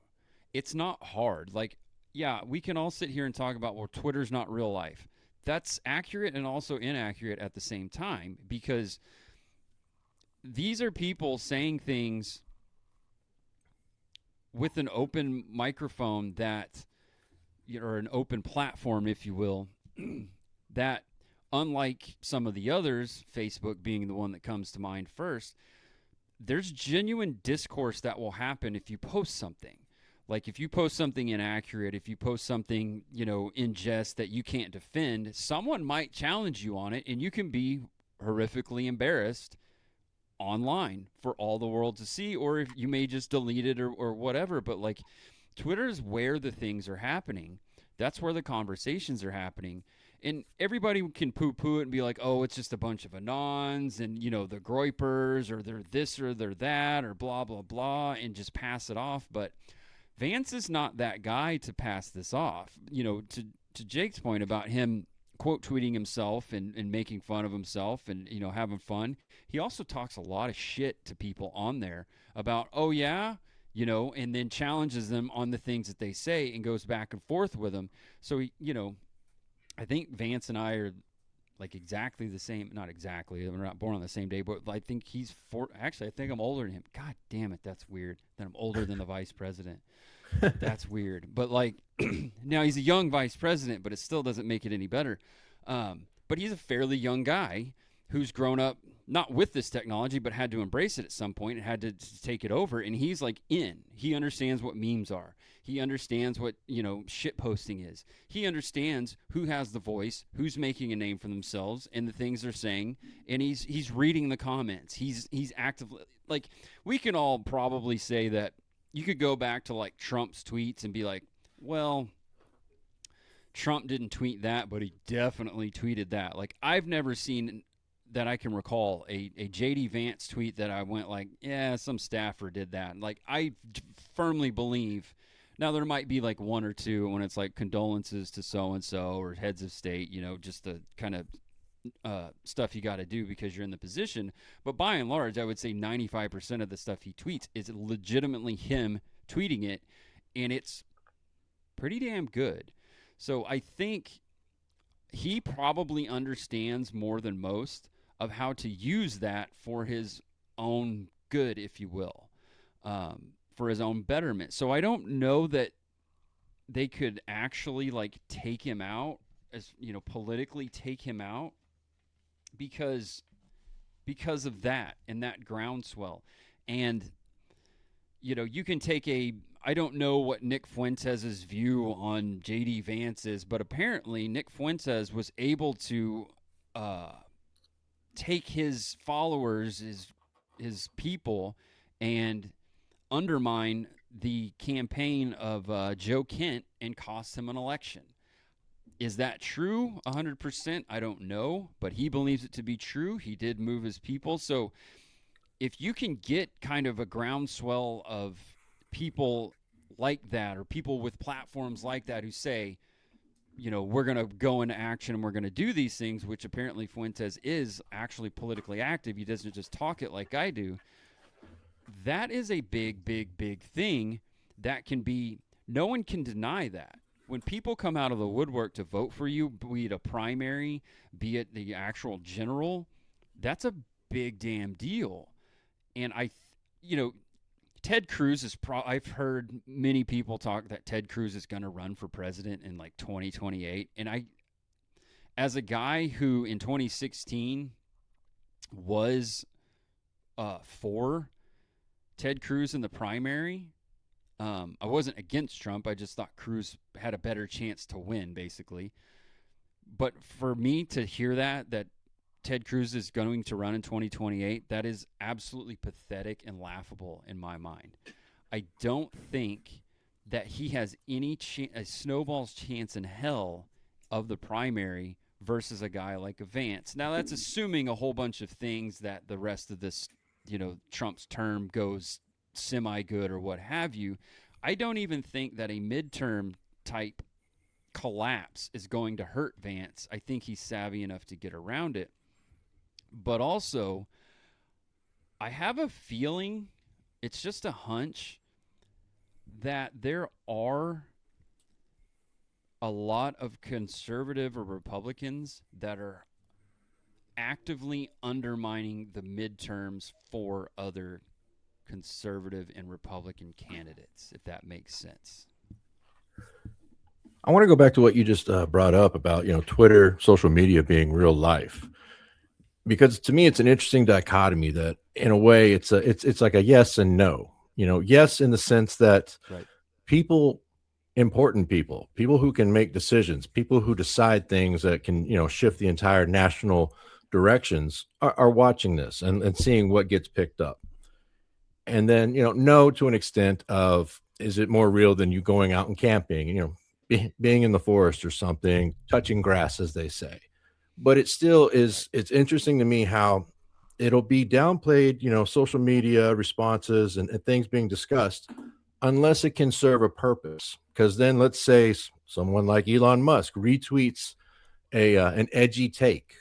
It's not hard. Like, yeah, we can all sit here and talk about, well, Twitter's not real life. That's accurate and also inaccurate at the same time, because these are people saying things with an open microphone that, or an open platform, if you will, that unlike some of the others, Facebook being the one that comes to mind first, there's genuine discourse that will happen if you post something. Like if you post something inaccurate, if you post something, in jest that you can't defend, someone might challenge you on it and you can be horrifically embarrassed online for all the world to see, or if you may just delete it or whatever. But like, Twitter is where the things are happening. That's where the conversations are happening. And everybody can poo-poo it and be like, oh, it's just a bunch of anons and, the groypers, or they're this or they're that, or blah, blah, blah, and just pass it off. But Vance is not that guy to pass this off. To Jake's point about him quote tweeting himself and making fun of himself and, having fun, he also talks a lot of shit to people on there about, oh, yeah, and then challenges them on the things that they say and goes back and forth with them. So, I think Vance and I are like exactly the same. Not exactly. We're not born on the same day, but I think he's four. Actually, I think I'm older than him. God damn it, that's weird. That I'm older than the vice president. That's weird. But like, now he's a young vice president, but it still doesn't make it any better. But he's a fairly young guy who's grown up not with this technology, but had to embrace it at some point and had to take it over. And he's like he understands what memes are. He understands what, shit posting is. He understands who has the voice, who's making a name for themselves and the things they're saying. And he's reading the comments. He's actively, like, we can all probably say that you could go back to like Trump's tweets and be like, well, Trump didn't tweet that, but he definitely tweeted that. Like, I've never seen that I can recall a JD Vance tweet that I went like, yeah, some staffer did that. Like, I firmly believe, now there might be like one or two when it's like condolences to so-and-so or heads of state, just the kind of stuff you got to do because you're in the position. But by and large, I would say 95% of the stuff he tweets is legitimately him tweeting it, and it's pretty damn good. So I think he probably understands more than most of how to use that for his own good, if you will, for his own betterment. So I don't know that they could actually like take him out, as politically take him out, because of that and that groundswell. And you can take I don't know what Nick Fuentes' view on JD Vance is, but apparently Nick Fuentes was able to take his followers, his people, and undermine the campaign of Joe Kent and cost him an election. Is that true 100%? I don't know, but he believes it to be true. He did move his people. So if you can get kind of a groundswell of people like that, or people with platforms like that who say, we're going to go into action and we're going to do these things, which apparently Fuentes is actually politically active. He doesn't just talk it like I do. That is a big, big, big thing that can be, no one can deny that. When people come out of the woodwork to vote for you, be it a primary, be it the actual general, that's a big damn deal. And you know, Ted Cruz is I've heard many people talk that Ted Cruz is going to run for president in like 2028. And as a guy who in 2016 was for Ted Cruz in the primary, I wasn't against Trump. I just thought Cruz had a better chance to win, basically. But for me to hear that Ted Cruz is going to run in 2028, that is absolutely pathetic and laughable in my mind. I don't think that he has a snowball's chance in hell of the primary versus a guy like a Vance. Now, that's assuming a whole bunch of things that the rest of this, Trump's term goes semi-good or what have you. I don't even think that a midterm type collapse is going to hurt Vance. I think he's savvy enough to get around it. But also, I have a feeling, it's just a hunch, that there are a lot of conservative or Republicans that are actively undermining the midterms for other conservative and Republican candidates, if that makes sense.
I want to go back to what you just brought up about, Twitter, social media being real life, because to me, it's an interesting dichotomy that in a way it's like a yes and no, yes, in the sense that
right.
Important people who can make decisions, people who decide things that can, shift the entire national directions are watching this and seeing what gets picked up. And then, no, to an extent of, is it more real than you going out and camping, being in the forest or something, touching grass, as they say. But it still is, it's interesting to me how it'll be downplayed, social media responses and things being discussed, unless it can serve a purpose. Because then let's say someone like Elon Musk retweets an edgy take,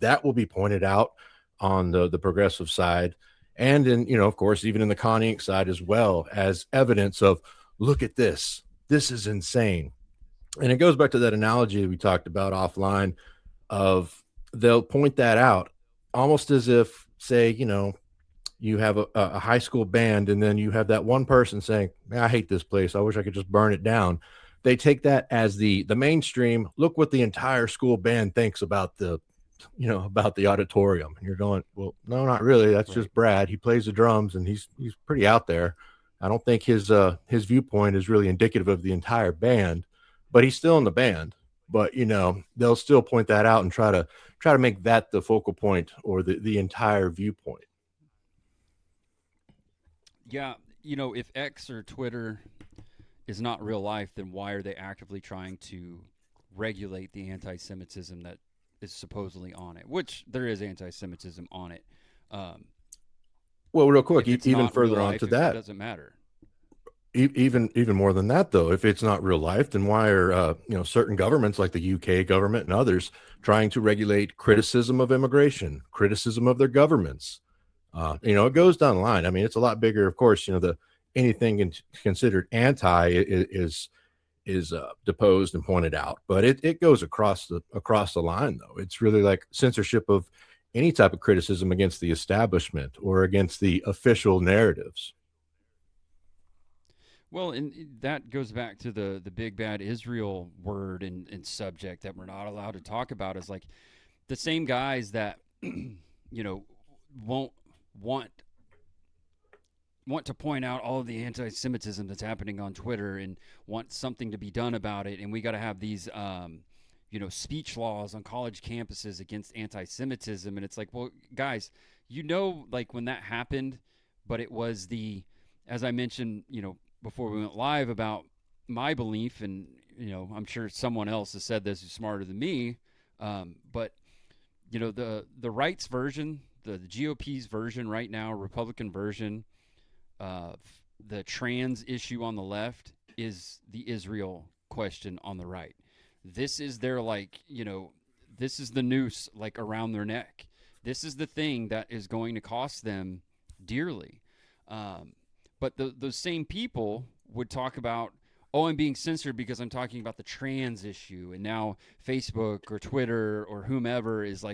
that will be pointed out on the progressive side. And in, of course, even in the Con Inc. side as well, as evidence of, look at this. This is insane. And it goes back to that analogy we talked about offline of they'll point that out almost as if, say, you have a high school band and then you have that one person saying, I hate this place. I wish I could just burn it down. They take that as the mainstream. Look what the entire school band thinks about the auditorium. And you're going, well, no, not really. That's just Brad. He plays the drums and he's pretty out there. I don't think his viewpoint is really indicative of the entire band, but he's still in the band. But they'll still point that out and try to make that the focal point or the entire viewpoint.
Yeah, if X or Twitter is not real life, then why are they actively trying to regulate the anti-Semitism that is supposedly on it? Which there is anti-Semitism on it.
Well, real quick, even further on to that,
it doesn't matter.
Even more than that, though, if it's not real life, then why are certain governments like the UK government and others trying to regulate criticism of immigration, criticism of their governments? It goes down the line. I mean, it's a lot bigger, of course. Anything considered anti is deposed and pointed out, but it goes across the line, though. It's really like censorship of any type of criticism against the establishment or against the official narratives.
Well, and that goes back to the big bad Israel word and subject that we're not allowed to talk about, is like the same guys that won't want to point out all of the anti-Semitism that's happening on Twitter and want something to be done about it. And we got to have these, speech laws on college campuses against anti-Semitism. And it's like, well, guys, like when that happened, but it was as I mentioned, before we went live about my belief, and, I'm sure someone else has said this who's smarter than me. But, the right's version, the GOP's version right now, Republican version, the trans issue on the left is the Israel question on the right. This is their this is the noose around their neck. This is the thing that is going to cost them dearly. But those same people would talk about, I'm being censored because I'm talking about the trans issue, and now Facebook or Twitter or whomever is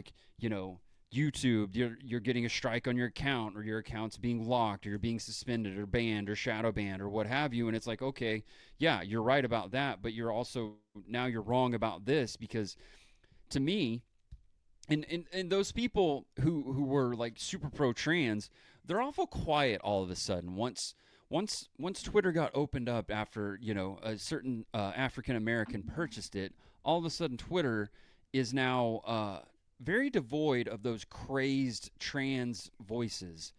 YouTube, you're getting a strike on your account, or your account's being locked, or you're being suspended or banned or shadow banned or what have you. And it's like, okay, yeah, you're right about that, but you're also, now you're wrong about this. Because to me, and those people who were like super pro trans, they're awful quiet all of a sudden once Twitter got opened up after, a certain African American purchased it. All of a sudden Twitter is now very devoid of those crazed trans voices,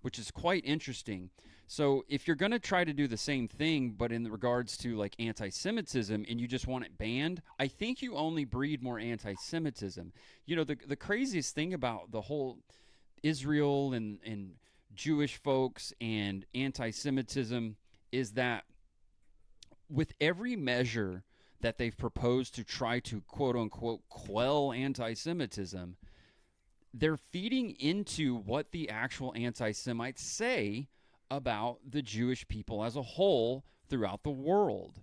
which is quite interesting. So if you're going to try to do the same thing, but in regards to like anti-Semitism, and you just want it banned, I think you only breed more anti-Semitism. The craziest thing about the whole Israel and Jewish folks and anti-Semitism is that with every measure that they've proposed to try to quote unquote quell anti-Semitism, they're feeding into what the actual anti-Semites say about the Jewish people as a whole throughout the world,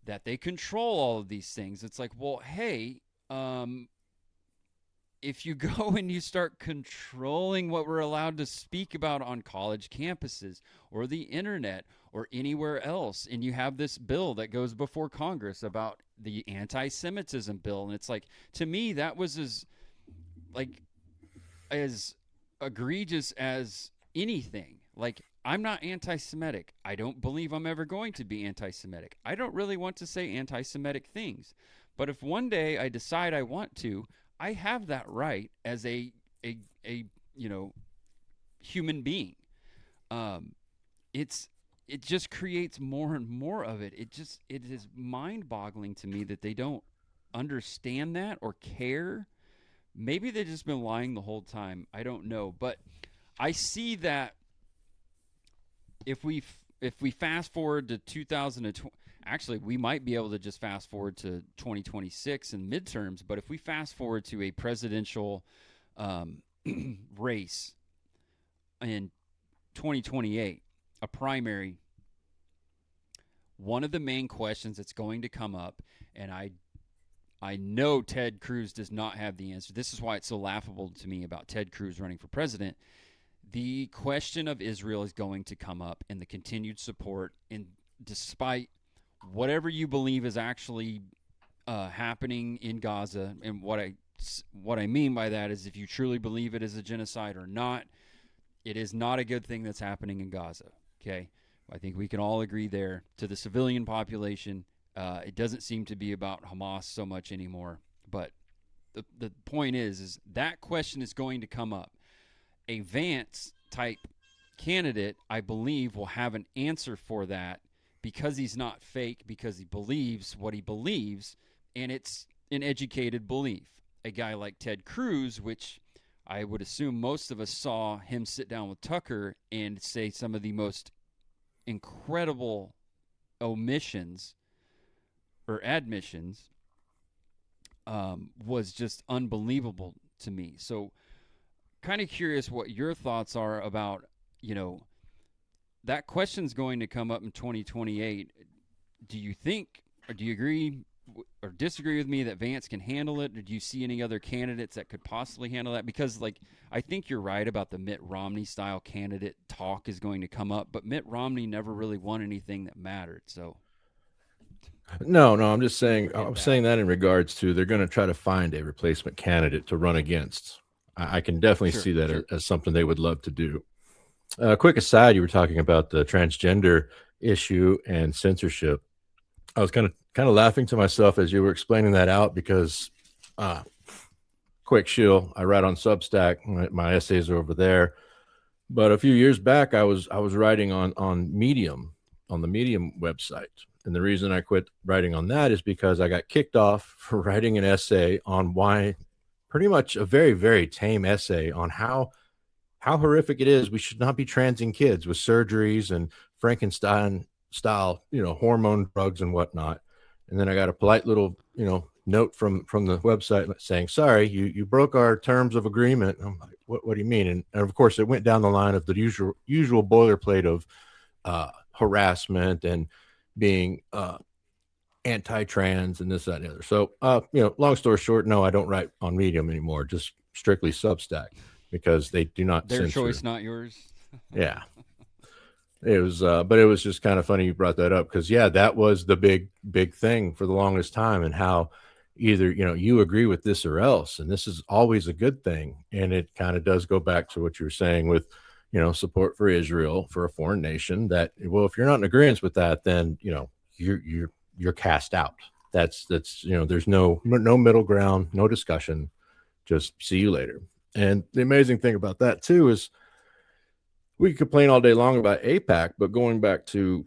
that they control all of these things. It's like, well, hey, if you go and you start controlling what we're allowed to speak about on college campuses or the internet or anywhere else, and you have this bill that goes before Congress about the anti-Semitism bill, and it's like, to me, that was as egregious as anything. Like, I'm not anti-Semitic. I don't believe I'm ever going to be anti-Semitic. I don't really want to say anti-Semitic things. But if one day I decide I want to, I have that right as a human being. It just creates more and more of it. It is mind-boggling to me that they don't understand that or care. Maybe they've just been lying the whole time. I don't know. But I see that if we fast forward to 2020, actually, we might be able to just fast forward to 2026 and midterms. But if we fast forward to a presidential race in 2028, a primary, one of the main questions that's going to come up, and I know Ted Cruz does not have the answer. This is why it's so laughable to me about Ted Cruz running for president. The question of Israel is going to come up, and the continued support, and despite whatever you believe is actually happening in Gaza, and what I mean by that is, if you truly believe it is a genocide or not, it is not a good thing that's happening in Gaza. Okay, I think we can all agree there. To the civilian population, it doesn't seem to be about Hamas so much anymore. But the point is that question is going to come up. A Vance type candidate, I believe, will have an answer for that, because he's not fake, because he believes what he believes, and it's an educated belief. A guy like Ted Cruz, which I would assume most of us saw him sit down with Tucker and say some of the most incredible omissions or admissions, was just unbelievable to me. So kind of curious what your thoughts are about, that question's going to come up in 2028. Do you think, or do you agree or disagree with me that Vance can handle it? Or do you see any other candidates that could possibly handle that? Because, I think you're right about the Mitt Romney style candidate talk is going to come up, but Mitt Romney never really won anything that mattered. So
No, I'm just saying, I'm saying that in regards to, they're going to try to find a replacement candidate to run against. I can definitely see that as something they would love to do. Quick aside, you were talking about the transgender issue and censorship. I was kind of laughing to myself as you were explaining that out, because quick shill, I write on Substack. My essays are over there. But a few years back, I was writing on Medium, on the Medium website. And the reason I quit writing on that is because I got kicked off for writing an essay on why, pretty much a very, very tame essay on how horrific it is. We should not be transing kids with surgeries and Frankenstein style, hormone drugs and whatnot. And then I got a polite little, note from the website saying, sorry, you broke our terms of agreement. I'm like, what do you mean? And of course it went down the line of the usual boilerplate of harassment and being anti-trans and this, that, and the other. So, long story short, no, I don't write on Medium anymore. Just strictly Substack because they do not
Their
censor.
choice, not yours.
Yeah. It was, but it was just kind of funny you brought that up because, yeah, that was the big thing for the longest time, and how either, you agree with this or else. And this is always a good thing. And it kind of does go back to what you were saying with, support for Israel, for a foreign nation, that, well, if you're not in agreement with that, then, you're cast out. That's, there's no middle ground, no discussion, just see you later. And the amazing thing about that too is, we could complain all day long about AIPAC, but going back to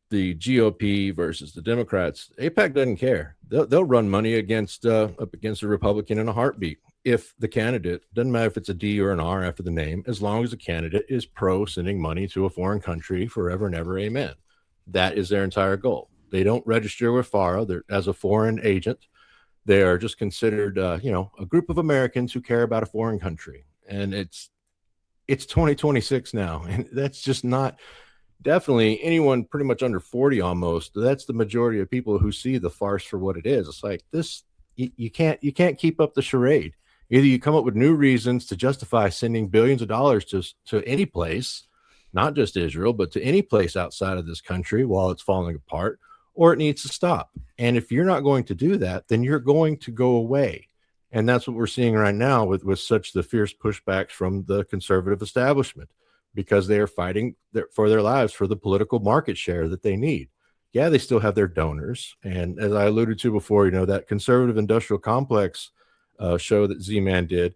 the GOP versus the Democrats, AIPAC doesn't care. They'll run money against up against a Republican in a heartbeat. If the candidate, doesn't matter if it's a D or an R after the name, as long as the candidate is pro sending money to a foreign country forever and ever, amen. That is their entire goal. They don't register with FARA. They're, as a foreign agent, they are just considered, a group of Americans who care about a foreign country. And it's 2026 now, and that's just not, definitely anyone pretty much under 40 almost. That's the majority of people who see the farce for what it is. It's like this, you can't keep up the charade. Either you come up with new reasons to justify sending billions of dollars to any place, not just Israel, but to any place outside of this country while it's falling apart, or it needs to stop. And if you're not going to do that, then you're going to go away. And that's what we're seeing right now with such the fierce pushbacks from the conservative establishment, because they are fighting for their lives for the political market share that they need. Yeah, they still have their donors. And as I alluded to before, that conservative industrial complex show that Z-Man did,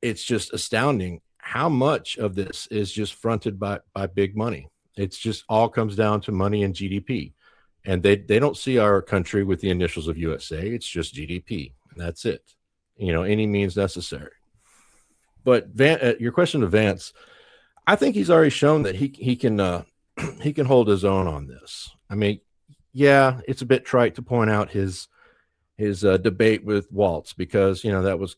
it's just astounding how much of this is just fronted by big money. It's just all comes down to money and GDP. And they don't see our country with the initials of USA. It's just GDP. And that's it. Any means necessary. But your question to Vance, I think he's already shown that he can he can hold his own on this. I mean, yeah, it's a bit trite to point out his debate with Waltz, because that was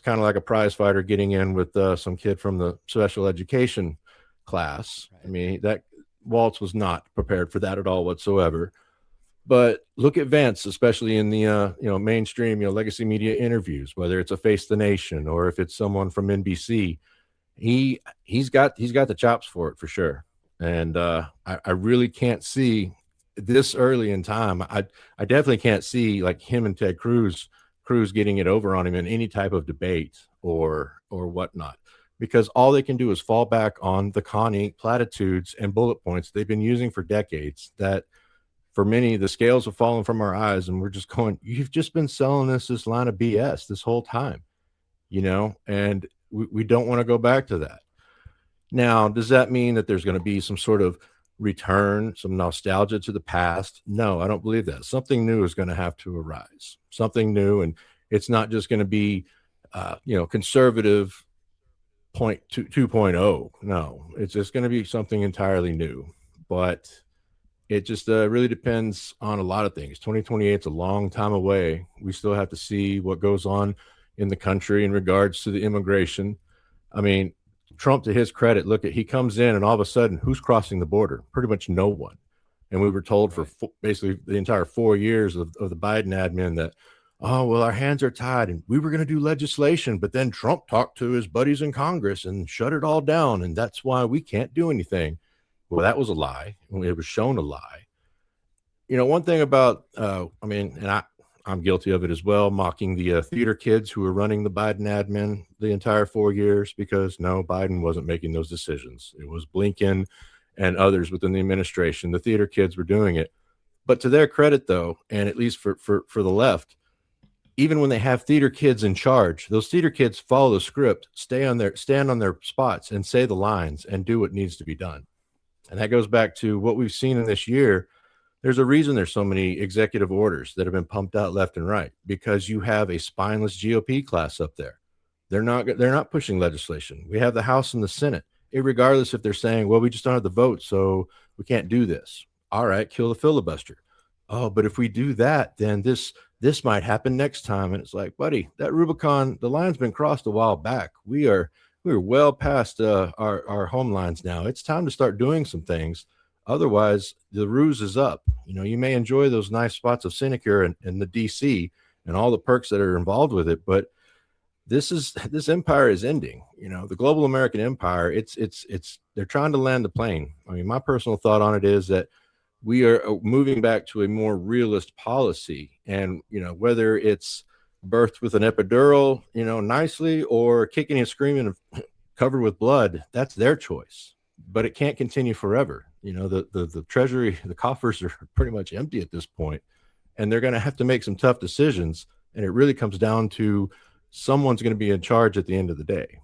kind of like a prize fighter getting in with some kid from the special education class. Right. I mean, that Waltz was not prepared for that at all whatsoever. But look at Vance, especially in the mainstream legacy media interviews, whether it's a Face the Nation or if it's someone from NBC. He's got the chops for it, for sure. And I really can't see this early in time. I definitely can't see like him and Ted Cruz getting it over on him in any type of debate or whatnot, because all they can do is fall back on the Connie platitudes and bullet points they've been using for decades. That for many, the scales have fallen from our eyes, and we're just going, you've just been selling this line of BS this whole time, and we don't want to go back to that. Now, does that mean that there's going to be some sort of return, some nostalgia to the past? No, I don't believe that. Something new is going to have to arise, something new. And it's not just going to be, conservative 2.0. No, it's just going to be something entirely new. But it just really depends on a lot of things. 2028 is a long time away. We still have to see what goes on in the country in regards to the immigration. I mean, Trump, to his credit, he comes in and all of a sudden, who's crossing the border? Pretty much no one. And we were told for basically the entire 4 years of the Biden admin that, oh, well, our hands are tied and we were going to do legislation, but then Trump talked to his buddies in Congress and shut it all down. And that's why we can't do anything. Well, that was a lie. It was shown a lie. One thing about, I'm guilty of it as well, mocking the theater kids who were running the Biden admin the entire 4 years, because no, Biden wasn't making those decisions. It was Blinken and others within the administration. The theater kids were doing it. But to their credit, though, and at least for the left, even when they have theater kids in charge, those theater kids follow the script, stand on their spots and say the lines and do what needs to be done. And that goes back to what we've seen in this year. There's a reason there's so many executive orders that have been pumped out left and right, because you have a spineless GOP class up there. They're not pushing legislation. We have the House and the Senate, regardless if they're saying, well, we just don't have the vote, so we can't do this. All right, kill the filibuster. Oh, but if we do that, then this might happen next time. And it's like, buddy, that Rubicon, the line's been crossed a while back. We're well past our home lines now. It's time to start doing some things. Otherwise, the ruse is up. You may enjoy those nice spots of sinecure in the DC and all the perks that are involved with it, but this empire is ending. The global American empire. It's they're trying to land the plane. I mean, my personal thought on it is that we are moving back to a more realist policy, and whether it's birthed with an epidural, nicely, or kicking and screaming covered with blood, that's their choice. But it can't continue forever. The treasury, the coffers are pretty much empty at this point, and they're going to have to make some tough decisions. And it really comes down to someone's going to be in charge at the end of the day.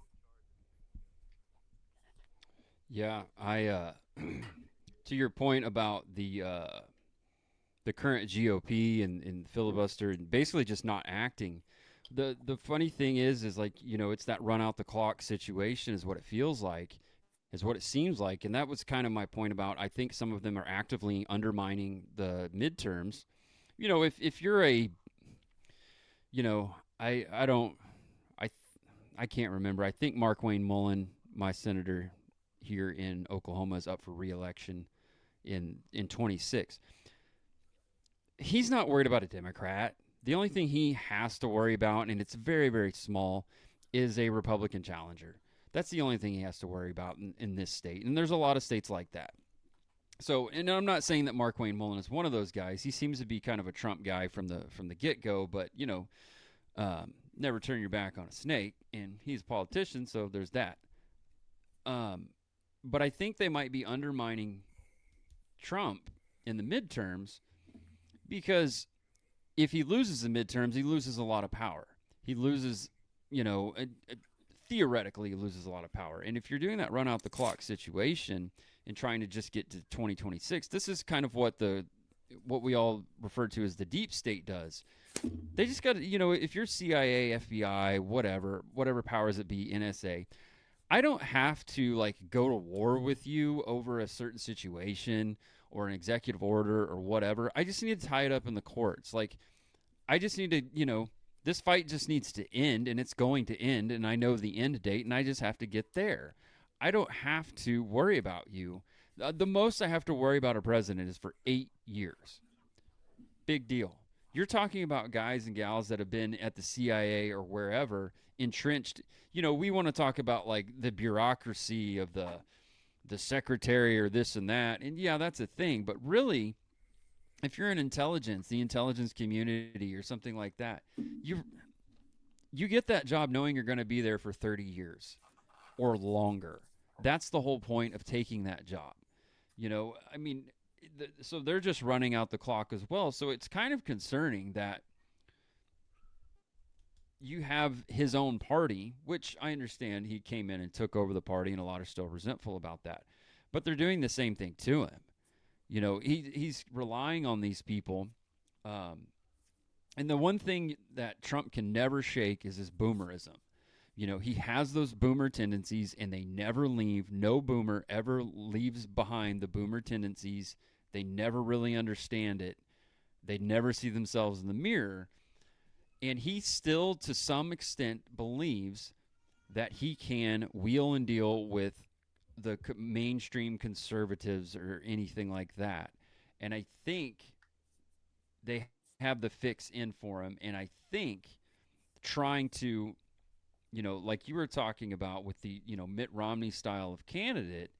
Yeah, I to your point about the current GOP and filibuster and basically just not acting. The funny thing is like it's that run out the clock situation is what it feels like, is what it seems like, and that was kind of my point about I think some of them are actively undermining the midterms. If you're a I don't I I can't remember. I think Markwayne Mullin, my senator here in Oklahoma, is up for re-election in 26. He's not worried about a Democrat. The only thing he has to worry about, and it's very, very small, is a Republican challenger. That's the only thing he has to worry about in this state. And there's a lot of states like that. So, and I'm not saying that Markwayne Mullin is one of those guys. He seems to be kind of a Trump guy from the get-go, but, never turn your back on a snake, and he's a politician, so there's that. But I think they might be undermining Trump in the midterms because if he loses the midterms, he loses a lot of power. He loses, theoretically, he loses a lot of power. And if you're doing that run out the clock situation and trying to just get to 2026, this is kind of what we all refer to as the deep state does. They just got to, if you're CIA, FBI, whatever powers it be, NSA, I don't have to go to war with you over a certain situation or an executive order or whatever. I just need to tie it up in the courts. I just need to, this fight just needs to end, and it's going to end, and I know the end date, and I just have to get there. I don't have to worry about you. The most I have to worry about a president is for 8 years. Big deal. You're talking about guys and gals that have been at the CIA or wherever entrenched. We want to talk about the bureaucracy of the secretary or this and that. And yeah, that's a thing. But really, if you're in the intelligence community or something like that, you get that job knowing you're going to be there for 30 years or longer. That's the whole point of taking that job. So they're just running out the clock as well. So it's kind of concerning that you have his own party, which I understand he came in and took over the party, and a lot are still resentful about that. But they're doing the same thing to him. He's relying on these people. And the one thing that Trump can never shake is his boomerism. He has those boomer tendencies, and they never leave. No boomer ever leaves behind the boomer tendencies. They never really understand it. They never see themselves in the mirror. And he still, to some extent, believes that he can wheel and deal with the mainstream conservatives or anything like that. And I think they have the fix in for him. And I think trying to, like you were talking about with the, Mitt Romney style of candidate,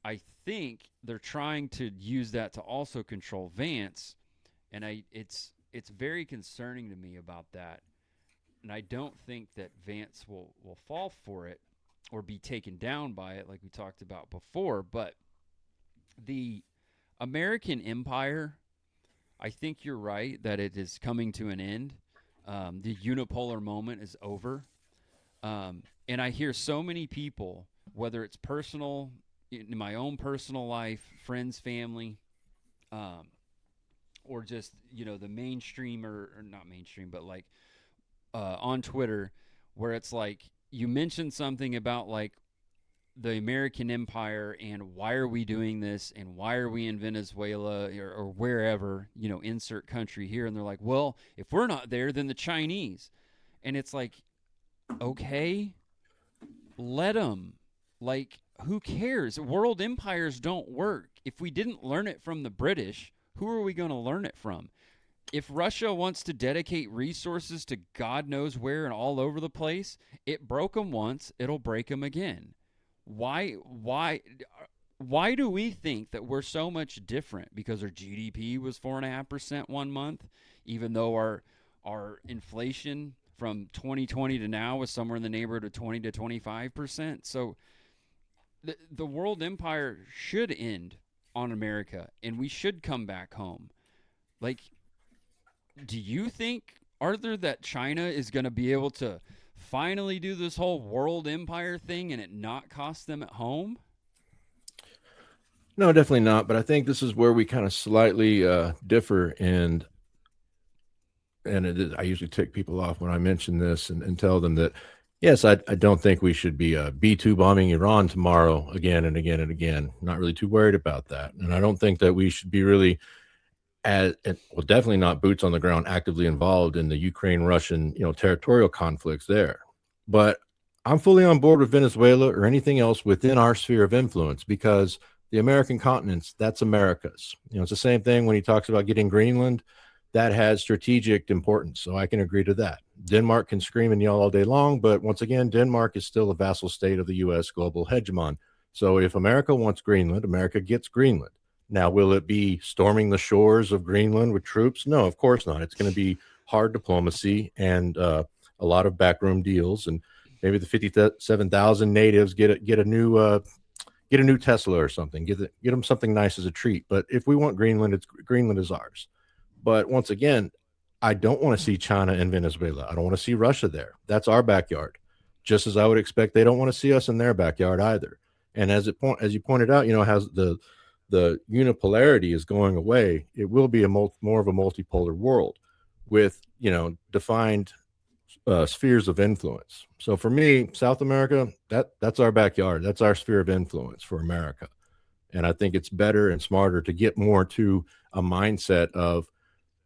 I think they're trying to use that to also control Vance. And it's very concerning to me about that. And I don't think that Vance will fall for it or be taken down by it like we talked about before. But the American empire, I think you're right that it is coming to an end. The unipolar moment is over. And I hear so many people, whether it's personal, in my own personal life, friends, family, or just, the mainstream or not mainstream, but on Twitter, where it's you mention something about the American empire and why are we doing this and why are we in Venezuela or wherever, insert country here. And they're like, well, if we're not there, then the Chinese. And it's okay, let them. Who cares? World empires don't work. If we didn't learn it from the British, who are we going to learn it from? If Russia wants to dedicate resources to God knows where and all over the place, it broke them once, it'll break them again. Why do we think that we're so much different? Because our GDP was 4.5% one month, even though our inflation from 2020 to now was somewhere in the neighborhood of 20 to 25%. So the world empire should end on America, and we should come back home. Like, do you think, Arthur, that China is going to be able to finally do this whole world empire thing and it not cost them at home?
No, definitely not. But I think this is where we kind of slightly differ. I usually tick people off when I mention this and tell them that, yes, I don't think we should be B-2 bombing Iran tomorrow again and again and again. Not really too worried about that. And I don't think that we should be really, well, definitely not boots on the ground actively involved in the Ukraine-Russian, territorial conflicts there. But I'm fully on board with Venezuela or anything else within our sphere of influence, because the American continents, that's America's. It's the same thing when he talks about getting Greenland. That has strategic importance. So I can agree to that. Denmark can scream and yell all day long, but once again, Denmark is still a vassal state of the U.S. global hegemon. So if America wants Greenland, America gets Greenland. Now, will it be storming the shores of Greenland with troops? No, of course not. It's going to be hard diplomacy and a lot of backroom deals, and maybe the 57,000 natives get a new Tesla or something. Get them something nice as a treat. But if we want Greenland, Greenland is ours. But once again, I don't want to see China and Venezuela. I don't want to see Russia there. That's our backyard. Just as I would expect they don't want to see us in their backyard either. And as you pointed out, has the unipolarity is going away. It will be more of a multipolar world with defined spheres of influence. So for me, South America, that's our backyard. That's our sphere of influence for America. And I think it's better and smarter to get more to a mindset of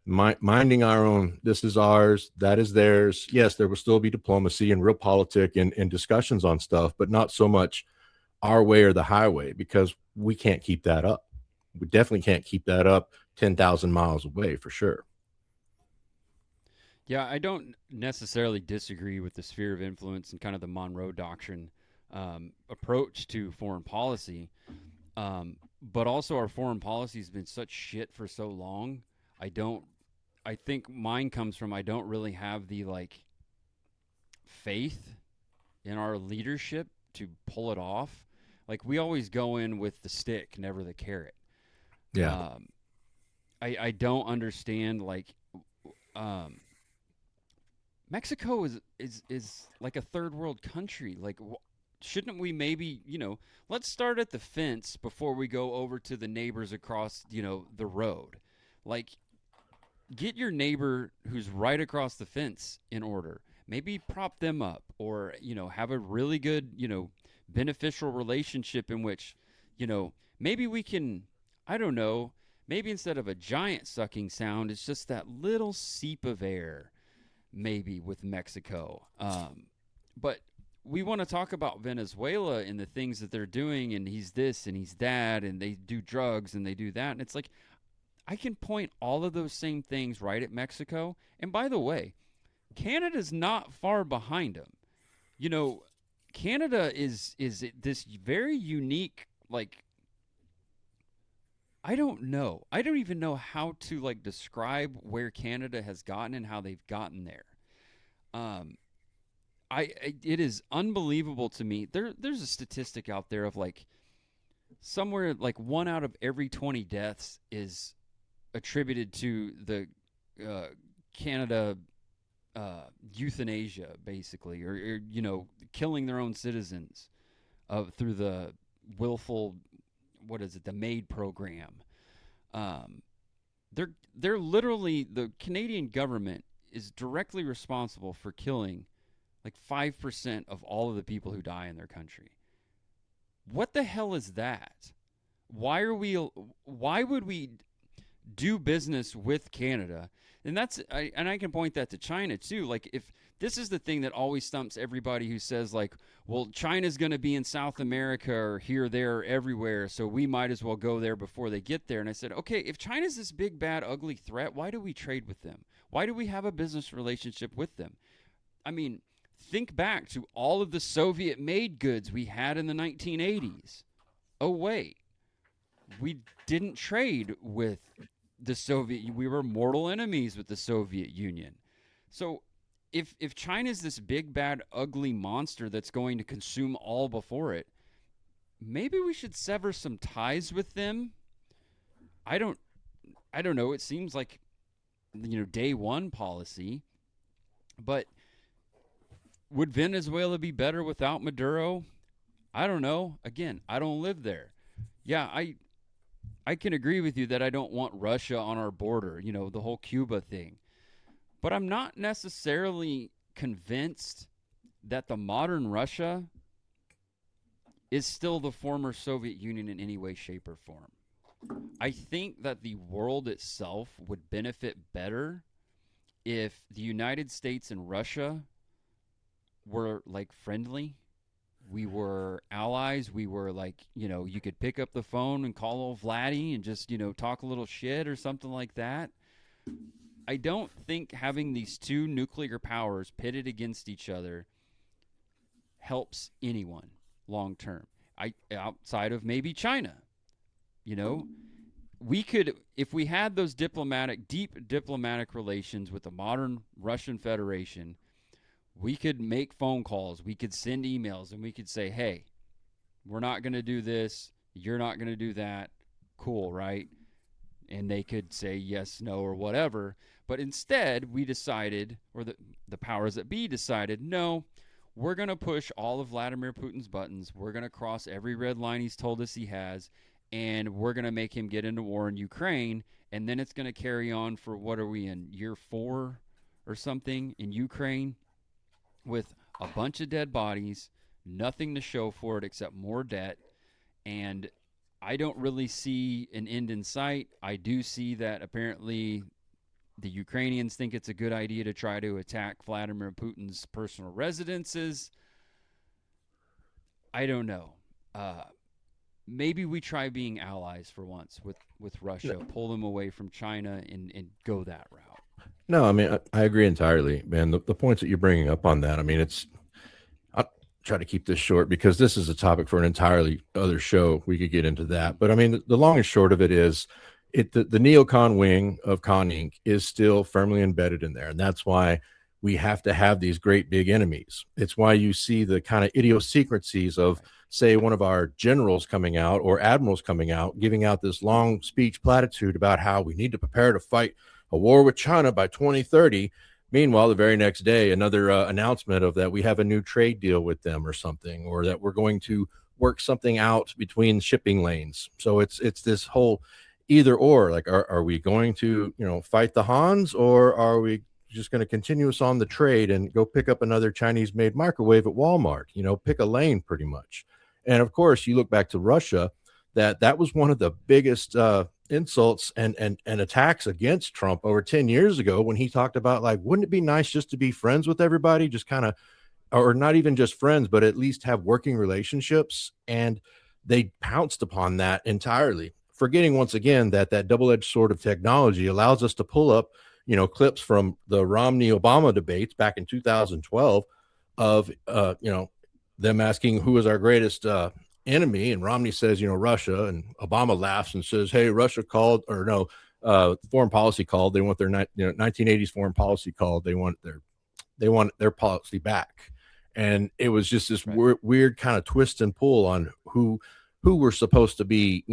minding our own. This is ours, that is theirs. Yes, there will still be diplomacy and real politic and discussions on stuff, but not so much our way or the highway, because we can't keep that up. We definitely can't keep that up 10,000 miles away for sure.
Yeah, I don't necessarily disagree with the sphere of influence and kind of the Monroe Doctrine approach to foreign policy. But also, our foreign policy has been such shit for so long. I don't. I think mine comes from I don't really have the faith in our leadership to pull it off. Like, we always go in with the stick, never the carrot.
Yeah.
I don't understand um, Mexico is like a third world country. Like, shouldn't we maybe, let's start at the fence before we go over to the neighbors across, the road. Like, get your neighbor who's right across the fence in order. Maybe prop them up, or, have a really good, beneficial relationship in which, maybe we can, I don't know, maybe instead of a giant sucking sound, it's just that little seep of air, maybe with Mexico. But we want to talk about Venezuela and the things that they're doing, and he's this and he's that, and they do drugs and they do that. And it's like, I can point all of those same things right at Mexico. And by the way, Canada's not far behind them. Canada is this very unique, I don't know. I don't even know how to describe where Canada has gotten and how they've gotten there. Um, it is unbelievable to me. There's a statistic out there of somewhere like 1 out of every 20 deaths is attributed to the Canada euthanasia, basically, or killing their own citizens through the willful, what is it, the MAID program. Um, they're literally, the Canadian government is directly responsible for killing 5% of all of the people who die in their country. What the hell is that? Why would we do business with Canada? And I can point that to China too. Like, if this is the thing that always stumps everybody who says, like, well, China's going to be in South America or here, there, or everywhere, so we might as well go there before they get there. And I said, okay, if China's this big, bad, ugly threat, why do we trade with them? Why do we have a business relationship with them? I mean, think back to all of the Soviet made goods we had in the 1980s. Oh, wait. We didn't trade with the Soviet. We were mortal enemies with the Soviet Union. So if China's this big, bad, ugly monster that's going to consume all before it, maybe we should sever some ties with them. I don't know. It seems like, day one policy, but would Venezuela be better without Maduro? I don't know. Again, I don't live there. Yeah, I can agree with you that I don't want Russia on our border, the whole Cuba thing. But I'm not necessarily convinced that the modern Russia is still the former Soviet Union in any way, shape, or form. I think that the world itself would benefit better if the United States and Russia were like friendly. We were allies. We were like, you could pick up the phone and call old Vladdy and just, talk a little shit or something like that. I don't think having these two nuclear powers pitted against each other helps anyone long term. Outside of maybe China. We could, if we had those deep diplomatic relations with the modern Russian Federation, we could make phone calls, we could send emails, and we could say, hey, we're not going to do this, you're not going to do that, cool, right? And they could say yes, no, or whatever. But instead, we decided, or the powers that be decided, no, we're going to push all of Vladimir Putin's buttons, we're going to cross every red line he's told us he has, and we're going to make him get into war in Ukraine, and then it's going to carry on for, what are we in, year 4 or something in Ukraine? With a bunch of dead bodies, nothing to show for it except more debt, and I don't really see an end in sight. I do see that apparently the Ukrainians think it's a good idea to try to attack Vladimir Putin's personal residences. I don't know. Maybe we try being allies for once with Russia, pull them away from China and go that route.
No, I mean, I agree entirely, man. The points that you're bringing up on that, I mean, I'll try to keep this short because this is a topic for an entirely other show. We could get into that. But I mean, the long and short of it is the neocon wing of Con Inc. is still firmly embedded in there. And that's why we have to have these great big enemies. It's why you see the kind of idiosyncrasies of, say, one of our generals coming out or admirals coming out, giving out this long speech platitude about how we need to prepare to fight a war with China by 2030. Meanwhile, the very next day, another announcement of that we have a new trade deal with them or something, or that we're going to work something out between shipping lanes. So it's this whole either or, like, are we going to, fight the Hans, or are we just going to continue us on the trade and go pick up another Chinese made microwave at Walmart, pick a lane pretty much. And of course, you look back to Russia, that was one of the biggest insults and attacks against Trump over 10 years ago when he talked about, like, wouldn't it be nice just to be friends with everybody, just kind of, or not even just friends, but at least have working relationships. And they pounced upon that entirely, forgetting once again that double-edged sword of technology allows us to pull up, clips from the Romney-Obama debates back in 2012 of, them asking who is our greatest enemy, and Romney says, Russia, and Obama laughs and says, hey, Russia called, or no, foreign policy called. They want their 1980s foreign policy called. They want their policy back. And it was just this weird kind of twist and pull on who we're supposed to be,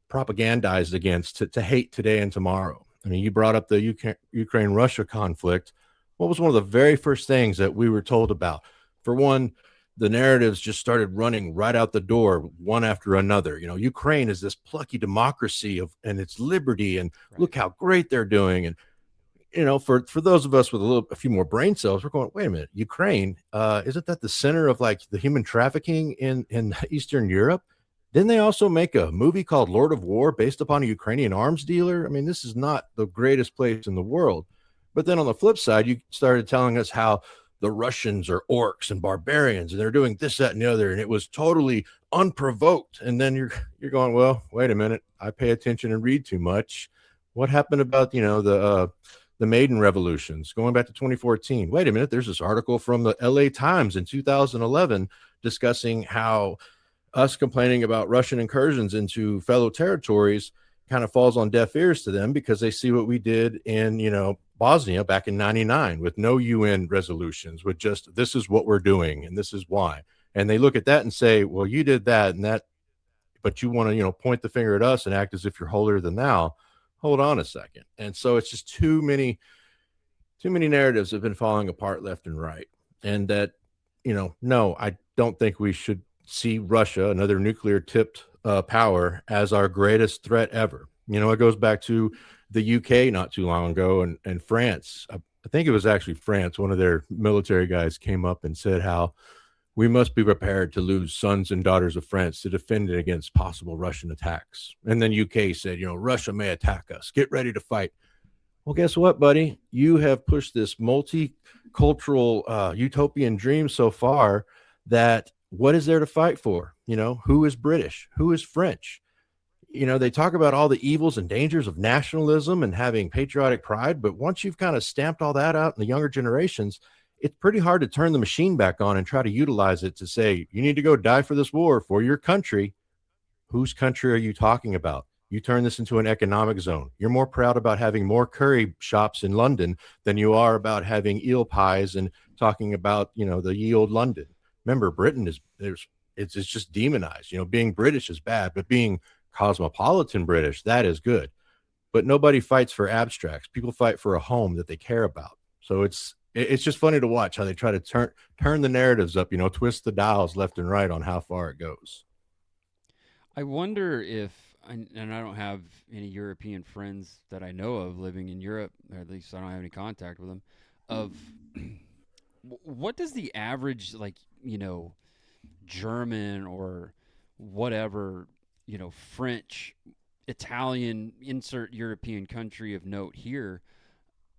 propagandized against to hate today and tomorrow. I mean, you brought up the Ukraine-Russia conflict. What was one of the very first things that we were told about? For one, the narratives just started running right out the door, one after another. Ukraine is this plucky democracy and its liberty, and look how great they're doing. And for those of us with a few more brain cells, we're going, wait a minute, Ukraine, isn't that the center of, like, the human trafficking in Eastern Europe? Didn't they also make a movie called Lord of War based upon a Ukrainian arms dealer? I mean, this is not the greatest place in the world. But then on the flip side, you started telling us how the Russians are orcs and barbarians and they're doing this, that, and the other. And it was totally unprovoked. And then you're going, well, wait a minute. I pay attention and read too much. What happened about, the Maiden revolutions going back to 2014? Wait a minute. There's this article from the LA Times in 2011 discussing how us complaining about Russian incursions into fellow territories kind of falls on deaf ears to them because they see what we did in, Bosnia back in 99 with no UN resolutions, with just, this is what we're doing and this is why. And they look at that and say, well, you did that and that, but you want to, point the finger at us and act as if you're holier than thou. Hold on a second. And so it's just too many narratives have been falling apart left and right. And that, no, I don't think we should see Russia, another nuclear tipped power, as our greatest threat ever. It goes back to the UK not too long ago and France. I think it was actually France. One of their military guys came up and said how we must be prepared to lose sons and daughters of France to defend it against possible Russian attacks. And then UK said, Russia may attack us. Get ready to fight. Well, guess what, buddy? You have pushed this multicultural utopian dream so far that what is there to fight for? Who is British? Who is French? They talk about all the evils and dangers of nationalism and having patriotic pride. But once you've kind of stamped all that out in the younger generations, it's pretty hard to turn the machine back on and try to utilize it to say, you need to go die for this war for your country. Whose country are you talking about? You turn this into an economic zone. You're more proud about having more curry shops in London than you are about having eel pies and talking about, the ye old London. Remember, Britain it's just demonized. Being British is bad, but being cosmopolitan British, that is good. But nobody fights for abstracts. People fight for a home that they care about. So it's just funny to watch how they try to turn the narratives up, twist the dials left and right on how far it goes.
I wonder if, and I don't have any European friends that I know of living in Europe, or at least I don't have any contact with them, of what does the average, German or whatever, French, Italian, insert European country of note here,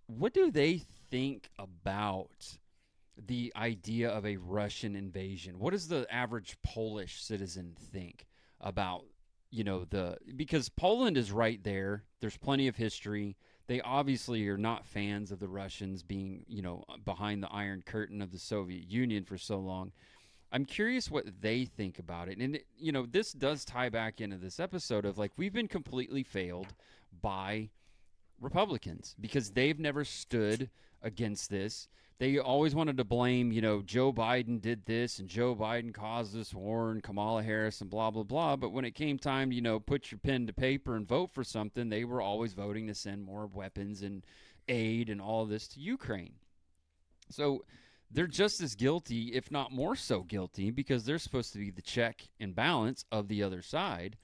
what do they think about the idea of a Russian invasion? What does the average Polish citizen think about, because Poland is right there. There's plenty of history. They obviously are not fans of the Russians being, behind the Iron Curtain of the Soviet Union for so long. I'm curious what they think about it. And, this does tie back into this episode of we've been completely failed by Republicans because they've never stood against this. They always wanted to blame, Joe Biden did this and Joe Biden caused this war and Kamala Harris and blah, blah, blah. But when it came time, put your pen to paper and vote for something, they were always voting to send more weapons and aid and all of this to Ukraine. So they're just as guilty, if not more so guilty, because they're supposed to be the check and balance of the other side.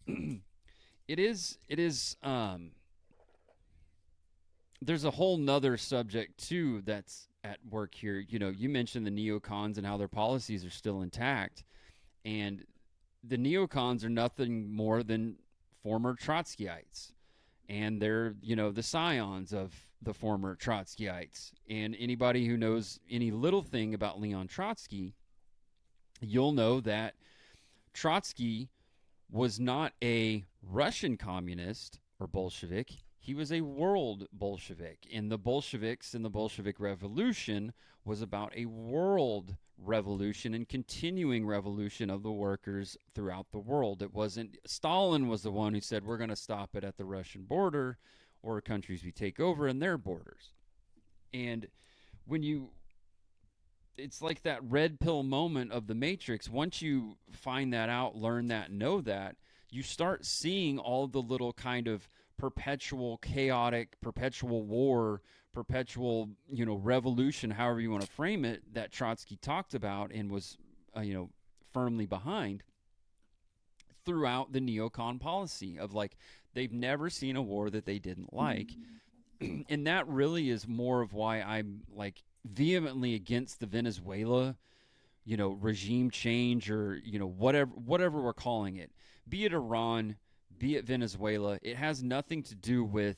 It is, there's a whole nother subject too that's at work here. You mentioned the neocons and how their policies are still intact, and the neocons are nothing more than former Trotskyites, and they're the scions of the former Trotskyites. And anybody who knows any little thing about Leon Trotsky, you'll know that Trotsky was not a Russian communist or Bolshevik. He was a world Bolshevik, and the Bolsheviks and the Bolshevik Revolution was about a world revolution and continuing revolution of the workers throughout the world. It wasn't, Stalin was the one who said, we're going to stop it at the Russian border or countries we take over in their borders. And it's like that red pill moment of the Matrix. Once you find that out, learn that, know that, you start seeing all the little kind of perpetual chaotic, perpetual war, perpetual, revolution, however you want to frame it, that Trotsky talked about and was, firmly behind throughout the neocon policy of they've never seen a war that they didn't like. And that really is more of why I'm vehemently against the Venezuela, regime change or, whatever we're calling it, be it Iran, be it Venezuela. It has nothing to do with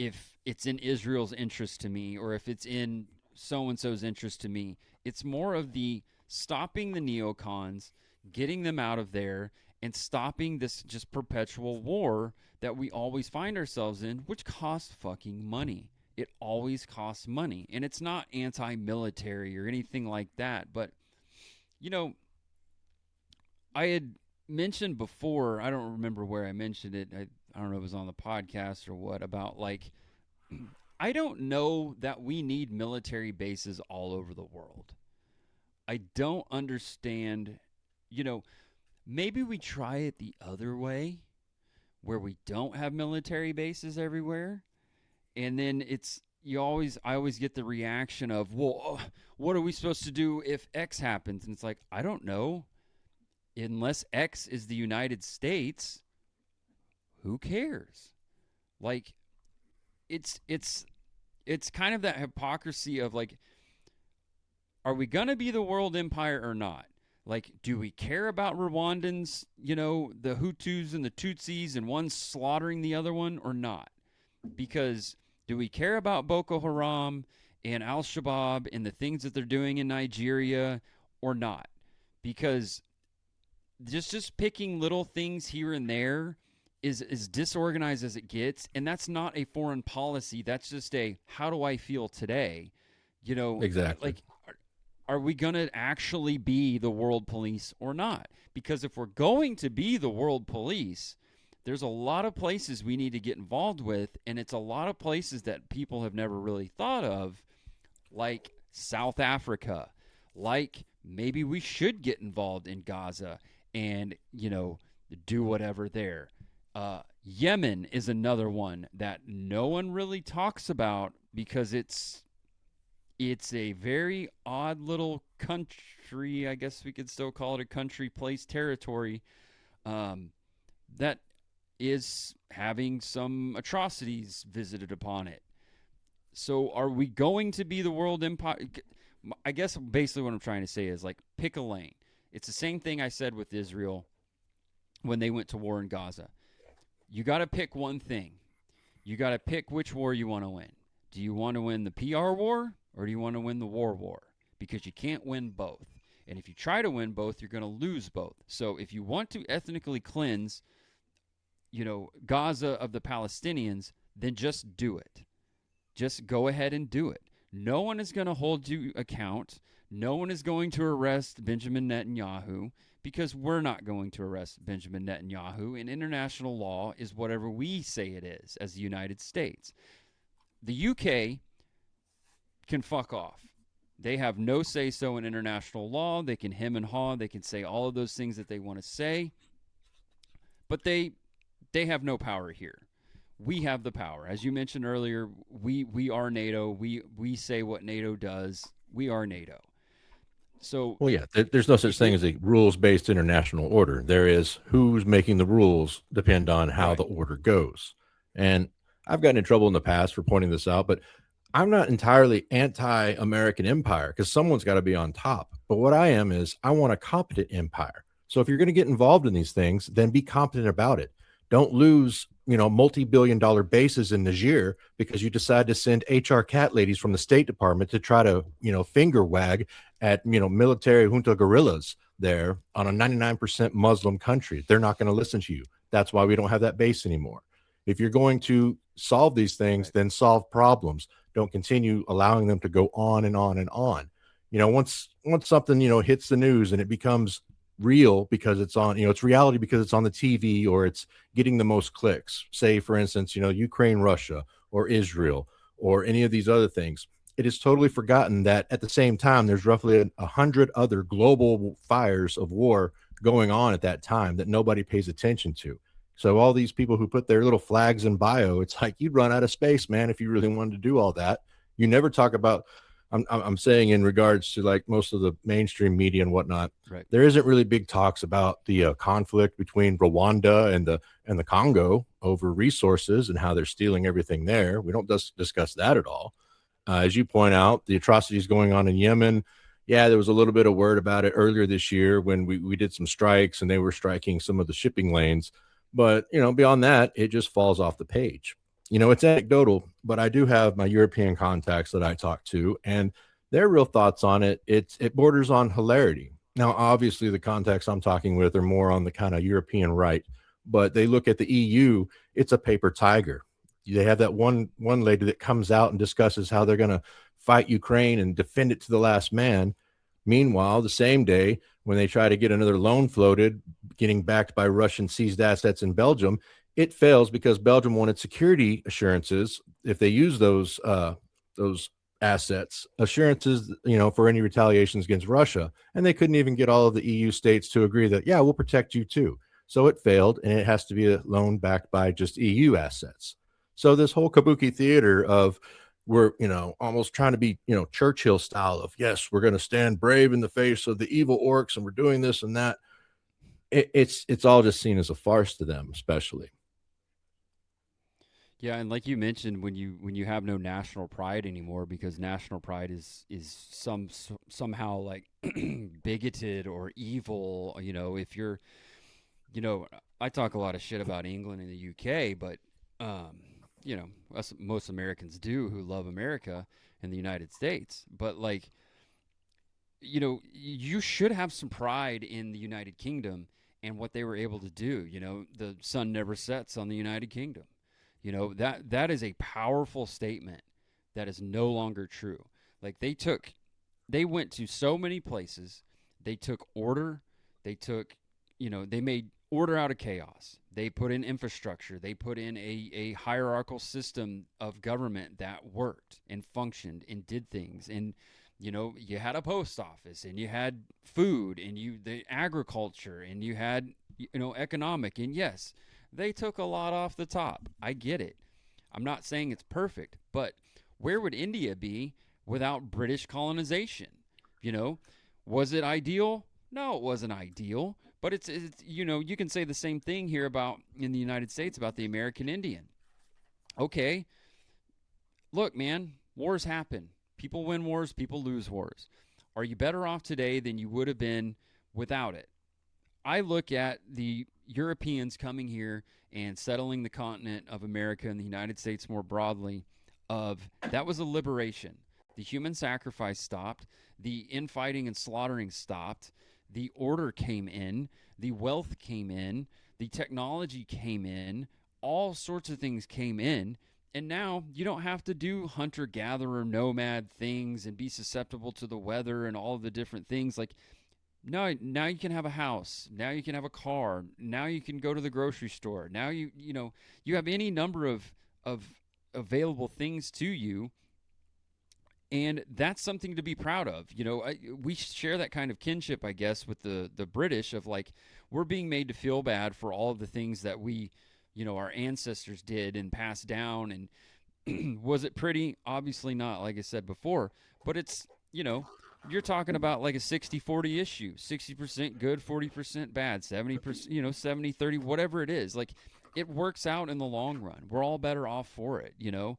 if it's in Israel's interest to me or if it's in so and so's interest to me. It's more of the stopping the neocons, getting them out of there, and stopping this just perpetual war that we always find ourselves in, which costs fucking money. It always costs money. And it's not anti military or anything like that. But, you know, I had mentioned before, I don't remember where I mentioned it. I don't know if it was on the podcast or what, about like, I don't know that we need military bases all over the world. I don't understand, you know, maybe we try it the other way where we don't have military bases everywhere. And then I always get the reaction of, well, what are we supposed to do if X happens? And it's like, I don't know. Unless X is the United States, who cares? Like, it's kind of that hypocrisy of like, are we gonna be the world empire or not? Like, do we care about Rwandans, the Hutus and the Tutsis, and one slaughtering the other one, or not? Because do we care about Boko Haram and Al Shabaab and the things that they're doing in Nigeria, or not? Because just picking little things here and there is as disorganized as it gets, and that's not a foreign policy. That's just a, how do I feel today?
Exactly.
Like, are we going to actually be the world police or not? Because if we're going to be the world police, there's a lot of places we need to get involved with, and it's a lot of places that people have never really thought of, like South Africa, like maybe we should get involved in Gaza and, do whatever there. Yemen is another one that no one really talks about because it's a very odd little country. I guess we could still call it a country, place, territory, that is having some atrocities visited upon it. So are we going to be the world empire? I guess basically what I'm trying to say is, like, pick a lane. It's the same thing I said with Israel when they went to war in Gaza. You got to pick one thing. You got to pick which war you want to win. Do you want to win the PR war, or do you want to win the war? Because you can't win both. And if you try to win both, you're going to lose both. So if you want to ethnically cleanse, Gaza of the Palestinians, then just do it. Just go ahead and do it. No one is going to hold you account. No one is going to arrest Benjamin Netanyahu, because we're not going to arrest Benjamin Netanyahu. And international law is whatever we say it is as the United States. The UK can fuck off. They have no say-so in international law. They can hem and haw. They can say all of those things that they want to say. But they have no power here. We have the power. As you mentioned earlier, we are NATO. We say what NATO does. We are NATO. So,
well, yeah, there's no such thing as a rules-based international order. There is who's making the rules depend on how
right.
the order goes. And I've gotten in trouble in the past for pointing this out, but I'm not entirely anti-American empire, because someone's got to be on top. But what I am is I want a competent empire. So if you're going to get involved in these things, then be competent about it. Don't lose, multi-billion-dollar bases in Niger because you decide to send HR cat ladies from the State Department to try to, finger wag at, military junta guerrillas there on a 99% Muslim country. They're not going to listen to you. That's why we don't have that base anymore. If you're going to solve these things, then solve problems. Don't continue allowing them to go on and on and on. Once something, hits the news and it becomes real because it's on, it's reality because it's on the TV or it's getting the most clicks. Say, for instance, Ukraine, Russia, or Israel, or any of these other things. It is totally forgotten that at the same time, there's roughly 100 other global fires of war going on at that time that nobody pays attention to. So all these people who put their little flags in bio, it's like you'd run out of space, man, if you really wanted to do all that. You never talk about, I'm saying in regards to like most of the mainstream media and whatnot,
right.
There isn't really big talks about the conflict between Rwanda and the Congo over resources and how they're stealing everything there. We don't discuss that at all. As you point out, the atrocities going on in Yemen. Yeah, there was a little bit of word about it earlier this year when we did some strikes and they were striking some of the shipping lanes. But, beyond that, it just falls off the page. It's anecdotal, but I do have my European contacts that I talk to, and their real thoughts on it. It borders on hilarity. Now, obviously, the contacts I'm talking with are more on the kind of European right, but they look at the EU. It's a paper tiger. They have that one lady that comes out and discusses how they're going to fight Ukraine and defend it to the last man. Meanwhile, the same day when they try to get another loan floated, getting backed by Russian seized assets in Belgium, it fails because Belgium wanted security assurances if they use those assets, assurances, for any retaliations against Russia, and they couldn't even get all of the EU states to agree that, yeah, we'll protect you too. So it failed, and it has to be a loan backed by just EU assets. So this whole kabuki theater of we're, almost trying to be, Churchill style of, yes, we're going to stand brave in the face of the evil orcs, and we're doing this and that. It's all just seen as a farce to them, especially.
Yeah, and like you mentioned, when you have no national pride anymore, because national pride is somehow like bigoted or evil. If you're, I talk a lot of shit about England and the UK, but us most Americans do who love America and the United States. But like, you should have some pride in the United Kingdom and what they were able to do. The sun never sets on the United Kingdom. That is a powerful statement that is no longer true. Like they went to so many places. They took order. They made order out of chaos. They put in infrastructure. They put in a hierarchical system of government that worked and functioned and did things. And, you had a post office, and you had food, and the agriculture, and you had, economic. And yes, they took a lot off the top. I get it. I'm not saying it's perfect, but where would India be without British colonization? Was it ideal? No, it wasn't ideal. But it's you can say the same thing here about in the United States about the American Indian. Okay, look, man, wars happen. People win wars, people lose wars. Are you better off today than you would have been without it? I look at the Europeans coming here and settling the continent of America and the United States more broadly, that was a liberation. The human sacrifice stopped, the infighting and slaughtering stopped, the order came in, the wealth came in, the technology came in, all sorts of things came in. And now you don't have to do hunter-gatherer nomad things and be susceptible to the weather and all of the different things. Like, no, now you can have a house. Now you can have a car. Now you can go to the grocery store. Now you have any number of available things to you, and that's something to be proud of. We share that kind of kinship, I guess, with the British of like we're being made to feel bad for all of the things that we, our ancestors did and passed down. And was it pretty? Obviously not, like I said before, but it's, you're talking about like a 60-40 issue, 60% good, 40% bad, 70%, 70-30, whatever it is. Like it works out in the long run. We're all better off for it,
Yeah.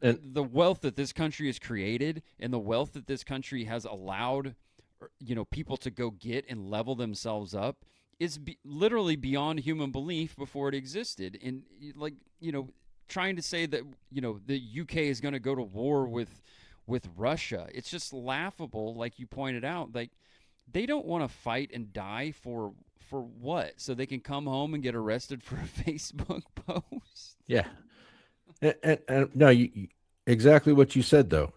And
the wealth that this country has created and the wealth that this country has allowed, people to go get and level themselves up is literally beyond human belief before it existed. And like, trying to say that, the UK is going to go to war with Russia, it's just laughable. Like you pointed out, like they don't want to fight and die for what? So they can come home and get arrested for a Facebook post?
yeah. And no, exactly what you said, though.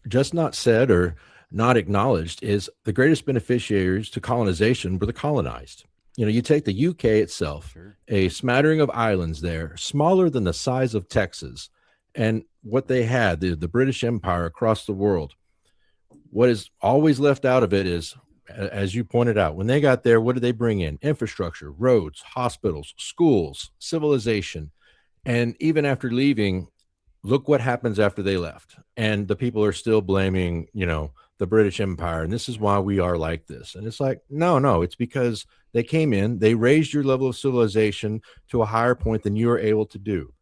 Just not said or not acknowledged is the greatest beneficiaries to colonization were the colonized. You take the UK itself,
Sure.
a smattering of islands there, smaller than the size of Texas, and what they had, the British Empire across the world. What is always left out of it is, as you pointed out, when they got there, what did they bring in? Infrastructure, roads, hospitals, schools, civilization. And even after leaving, look what happens after they left. And the people are still blaming, the British Empire. And this is why we are like this. And it's like, no, it's because they came in, they raised your level of civilization to a higher point than you were able to do.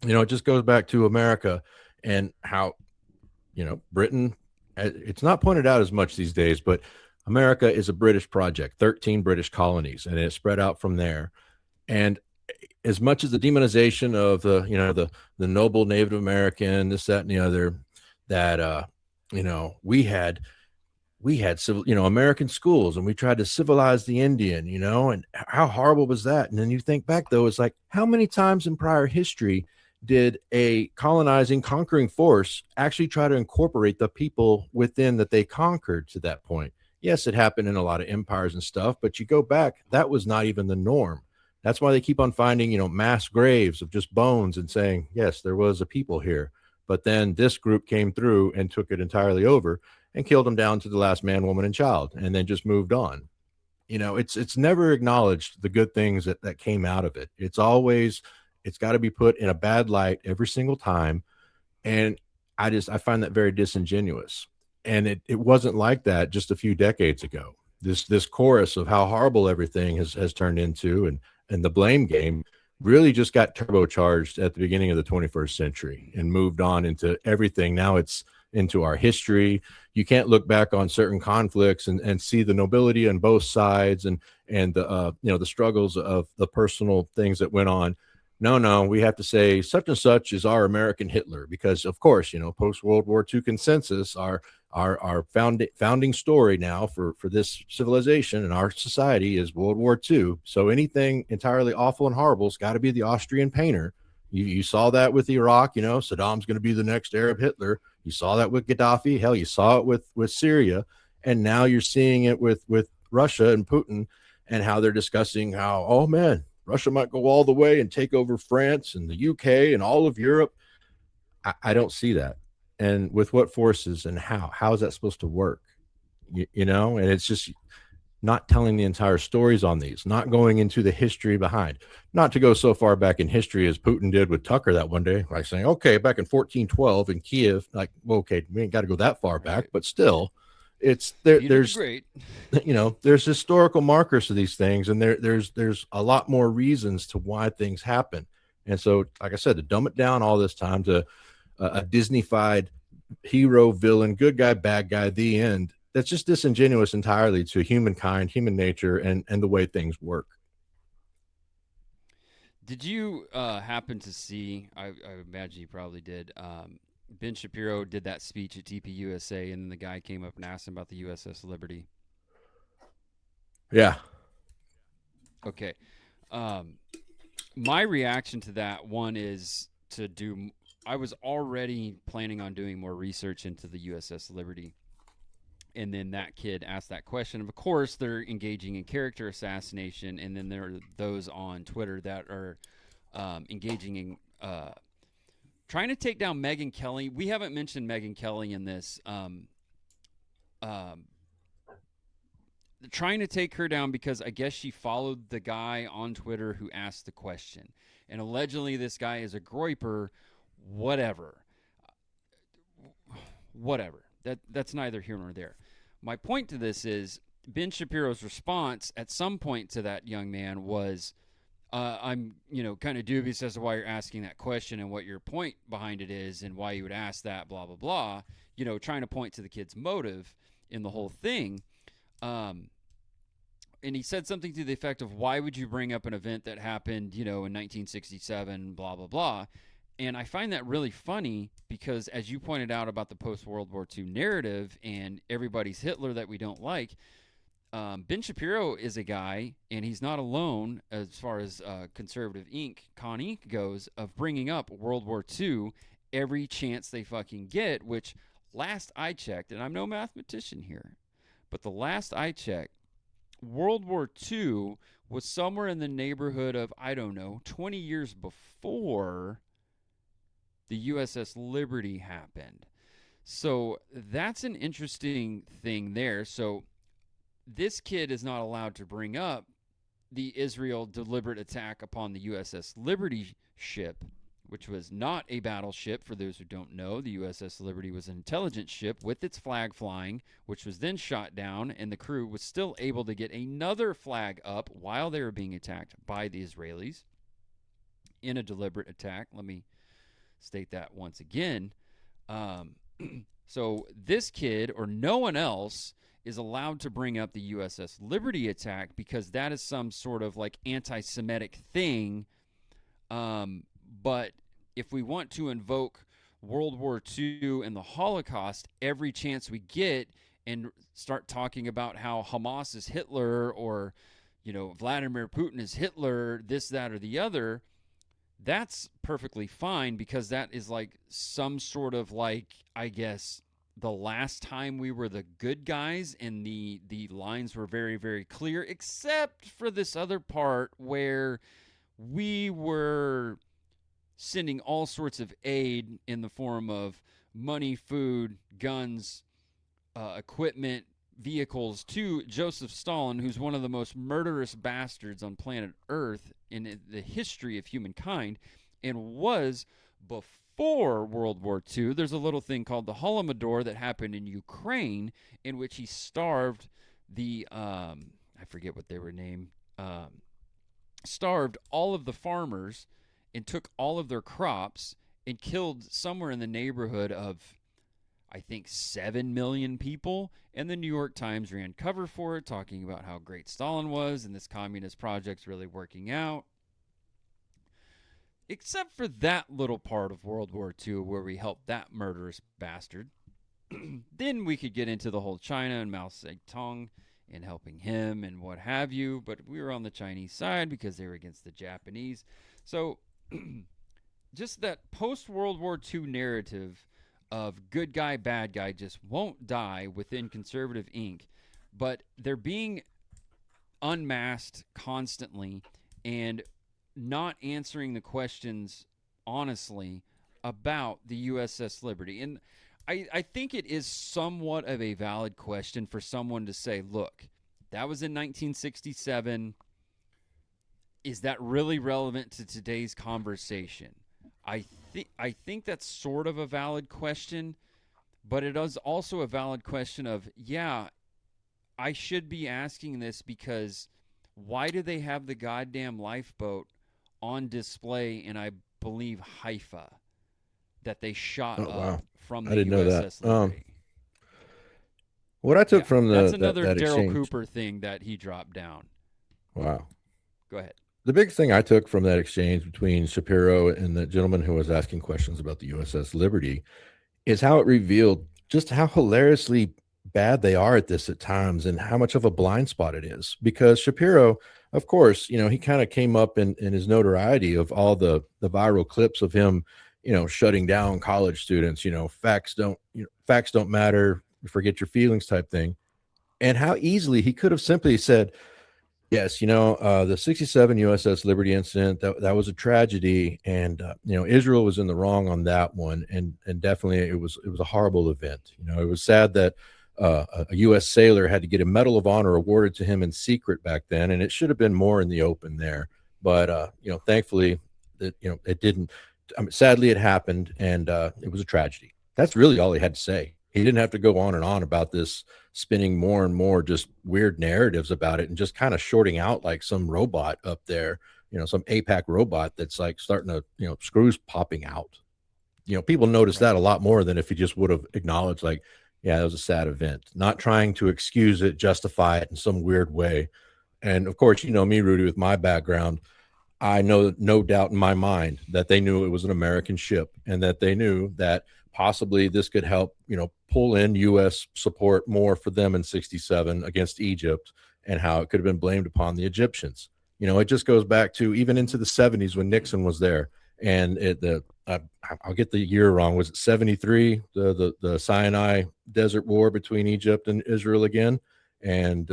It just goes back to America and how, Britain, it's not pointed out as much these days, but America is a British project, 13 British colonies, and it spread out from there. And as much as the demonization of the noble Native American, this, that, and the other, that we had civil, American schools, and we tried to civilize the Indian, and how horrible was that? And then you think back, though, it's like, how many times in prior history did a colonizing, conquering force actually try to incorporate the people within that they conquered to that point? Yes, it happened in a lot of empires and stuff, but you go back, that was not even the norm. That's why they keep on finding, mass graves of just bones and saying, yes, there was a people here. But then this group came through and took it entirely over and killed them down to the last man, woman, and child, and then just moved on. It's never acknowledged the good things that came out of it. It's got to be put in a bad light every single time. And I find that very disingenuous. And it wasn't like that just a few decades ago. This chorus of how horrible everything has turned into, and the blame game really just got turbocharged at the beginning of the 21st century and moved on into everything. Now it's into our history. You can't look back on certain conflicts and see the nobility on both sides, and the struggles of the personal things that went on. No, we have to say such and such is our American Hitler, because of course, post World War II consensus, our founding story now for this civilization and our society is World War II. So anything entirely awful and horrible has got to be the Austrian painter. You saw that with Iraq, Saddam's going to be the next Arab Hitler. You saw that with Gaddafi. Hell, you saw it with Syria. And now you're seeing it with Russia and Putin, and how they're discussing how, oh man, Russia might go all the way and take over France and the UK and all of Europe. I don't see that. And with what forces, and how is that supposed to work? And it's just not telling the entire stories on these, not going into the history behind, not to go so far back in history as Putin did with Tucker that one day, like saying, okay, back in 1412 in Kiev, like, well, okay, we ain't got to go that far back, but still, it's there. There's
great.
There's historical markers to these things, and there's a lot more reasons to why things happen. And so, like I said, to dumb it down all this time to a Disney-fied hero, villain, good guy, bad guy, the end, that's just disingenuous entirely to humankind, human nature, and the way things work.
Did you happen to see? I imagine you probably did. Ben Shapiro did that speech at TPUSA, and then the guy came up and asked him about the USS Liberty.
Yeah.
Okay. My reaction to that one is I was already planning on doing more research into the USS Liberty. And then that kid asked that question. Of course, they're engaging in character assassination. And then there are those on Twitter that are engaging in trying to take down Megyn Kelly. We haven't mentioned Megyn Kelly in this. Trying to take her down because I guess she followed the guy on Twitter who asked the question. And allegedly this guy is a groiper. Whatever. That's neither here nor there. My point to this is Ben Shapiro's response at some point to that young man was, I'm, kind of dubious as to why you're asking that question and what your point behind it is and why you would ask that, blah, blah, blah, trying to point to the kid's motive in the whole thing. And he said something to the effect of, why would you bring up an event that happened, in 1967, blah, blah, blah. And I find that really funny because, as you pointed out about the post-World War II narrative and everybody's Hitler that we don't like, Ben Shapiro is a guy, and he's not alone as far as conservative Con Inc. goes, of bringing up World War II every chance they fucking get, which last I checked, and I'm no mathematician here, but the last I checked, World War II was somewhere in the neighborhood of, 20 years before the USS Liberty happened. So that's an interesting thing there. So this kid is not allowed to bring up the Israel deliberate attack upon the USS Liberty ship, which was not a battleship. For those who don't know, the USS Liberty was an intelligence ship with its flag flying, which was then shot down, and the crew was still able to get another flag up while they were being attacked by the Israelis in a deliberate attack. Let me state that once again. So this kid or no one else is allowed to bring up the USS Liberty attack because that is some sort of like anti-Semitic thing But if we want to invoke World War II and the Holocaust every chance we get and start talking about how Hamas is Hitler or, Vladimir Putin is Hitler, this, that, or the other, that's perfectly fine because that is like some sort of like, I guess, the last time we were the good guys and the lines were very, very clear, except for this other part where we were sending all sorts of aid in the form of money, food, guns, equipment, vehicles to Joseph Stalin, who's one of the most murderous bastards on planet Earth in the history of humankind, and was before World War II. There's a little thing called the Holodomor that happened in Ukraine, in which he starved I forget what they were named, starved all of the farmers and took all of their crops and killed somewhere in the neighborhood of, I think, 7 million people. And the New York Times ran cover for it, talking about how great Stalin was and this communist project's really working out. Except for that little part of World War II where we helped that murderous bastard. Then we could get into the whole China and Mao Zedong and helping him and what have you. But we were on the Chinese side because they were against the Japanese. So just that post-World War II narrative of good guy, bad guy just won't die within conservative Inc. But they're being unmasked constantly and not answering the questions honestly about the USS Liberty. And I think it is somewhat of a valid question for someone to say, look, that was in 1967. Is that really relevant to today's conversation? I think that's sort of a valid question, but it is also a valid question of, yeah, I should be asking this because why do they have the goddamn lifeboat on display in, I believe, Haifa that they shot up from the
I didn't know
USS
that.
Liberty?
What I took from
that's another
that
Daryl
exchange.
Cooper thing that he dropped down.
Wow.
Go ahead.
The big thing I took from that exchange between Shapiro and the gentleman who was asking questions about the USS Liberty is how it revealed just how hilariously bad they are at this at times and how much of a blind spot it is. Because Shapiro, of course, he kind of came up in his notoriety of all the viral clips of him, shutting down college students, facts don't matter, forget your feelings type thing. And how easily he could have simply said, yes, the 67 USS Liberty incident, that was a tragedy. And, Israel was in the wrong on that one. And definitely it was a horrible event. It was sad that a U.S. sailor had to get a Medal of Honor awarded to him in secret back then. And it should have been more in the open there. But, thankfully, it didn't. I mean, sadly, it happened. And it was a tragedy. That's really all he had to say. He didn't have to go on and on about this, spinning more and more just weird narratives about it and just kind of shorting out like some robot up there, some APAC robot that's like starting to, screws popping out. People notice that a lot more than if he just would have acknowledged like, yeah, that was a sad event, not trying to excuse it, justify it in some weird way. And of course, me, Rudy, with my background, I know no doubt in my mind that they knew it was an American ship and that they knew that possibly this could help, pull in U.S. support more for them in 67 against Egypt and how it could have been blamed upon the Egyptians. It just goes back to even into the 70s when Nixon was there. And I'll get the year wrong. Was it 73, the Sinai Desert War between Egypt and Israel again? And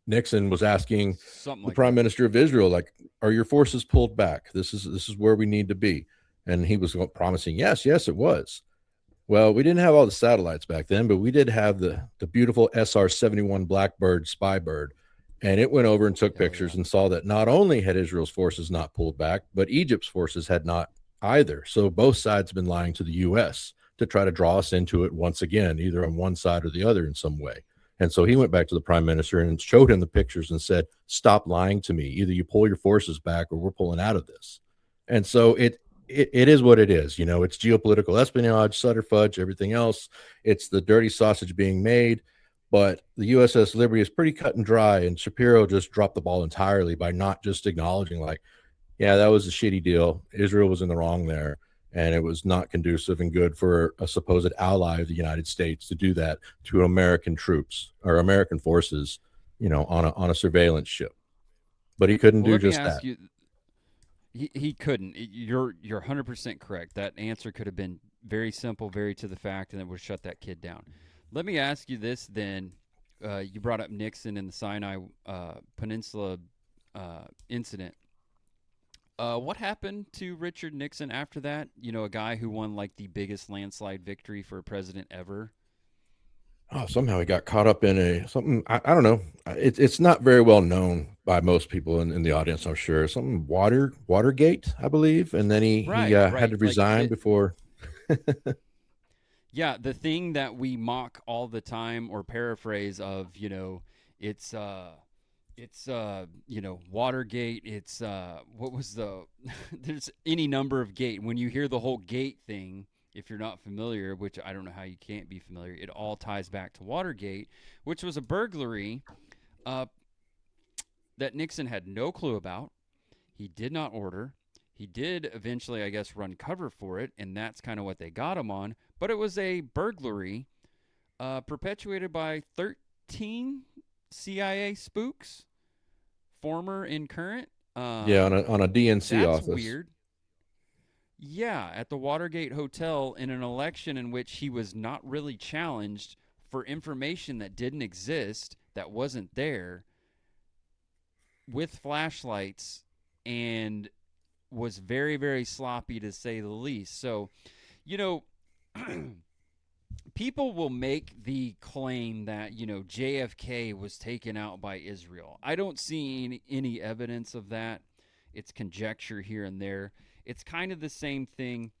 Nixon was asking the prime minister of Israel, like, are your forces pulled back? This is where we need to be. And he was promising, yes, it was. Well, we didn't have all the satellites back then, but we did have the beautiful SR-71 Blackbird spy bird. And it went over and took pictures and saw that not only had Israel's forces not pulled back, but Egypt's forces had not either. So both sides have been lying to the U.S. to try to draw us into it once again, either on one side or the other in some way. And so he went back to the prime minister and showed him the pictures and said, stop lying to me. Either you pull your forces back or we're pulling out of this. And so it is what it is. It's geopolitical espionage, Sutter fudge, everything else. It's the dirty sausage being made. But the USS Liberty is pretty cut and dry. And Shapiro just dropped the ball entirely by not just acknowledging, like, yeah, that was a shitty deal. Israel was in the wrong there, and it was not conducive and good for a supposed ally of the United States to do that to American troops or American forces, on a surveillance ship. But he couldn't
Well,
do
let me
just
ask
that.
you. He couldn't. You're 100% correct. That answer could have been very simple, very to the fact, and it would shut that kid down. Let me ask you this then. You brought up Nixon and the Sinai Peninsula incident. What happened to Richard Nixon after that? You know, a guy who won like the biggest landslide victory for a president ever.
Oh, somehow he got caught up in a something. I don't know. It's not very well known by most people in the audience. I'm sure something Watergate, I believe, and then he
Right,
had to
right. Like
resign before.
yeah, the thing that we mock all the time or paraphrase of, it's Watergate. It's what was the there's any number of gate. When you hear the whole gate thing, if you're not familiar, which I don't know how you can't be familiar, it all ties back to Watergate, which was a burglary uh, that Nixon had no clue about. He did not order. He did eventually, I guess, run cover for it, and that's kind of what they got him on. But it was a burglary perpetuated by 13 CIA spooks, former and current.
Yeah, on a DNC
That's
office.
weird. Yeah, at the Watergate Hotel in an election in which he was not really challenged for information that didn't exist, that wasn't there, with flashlights, and was very, very sloppy to say the least. So, you know, people will make the claim that, JFK was taken out by Israel. I don't see any evidence of that. It's conjecture here and there. It's kind of the same thing,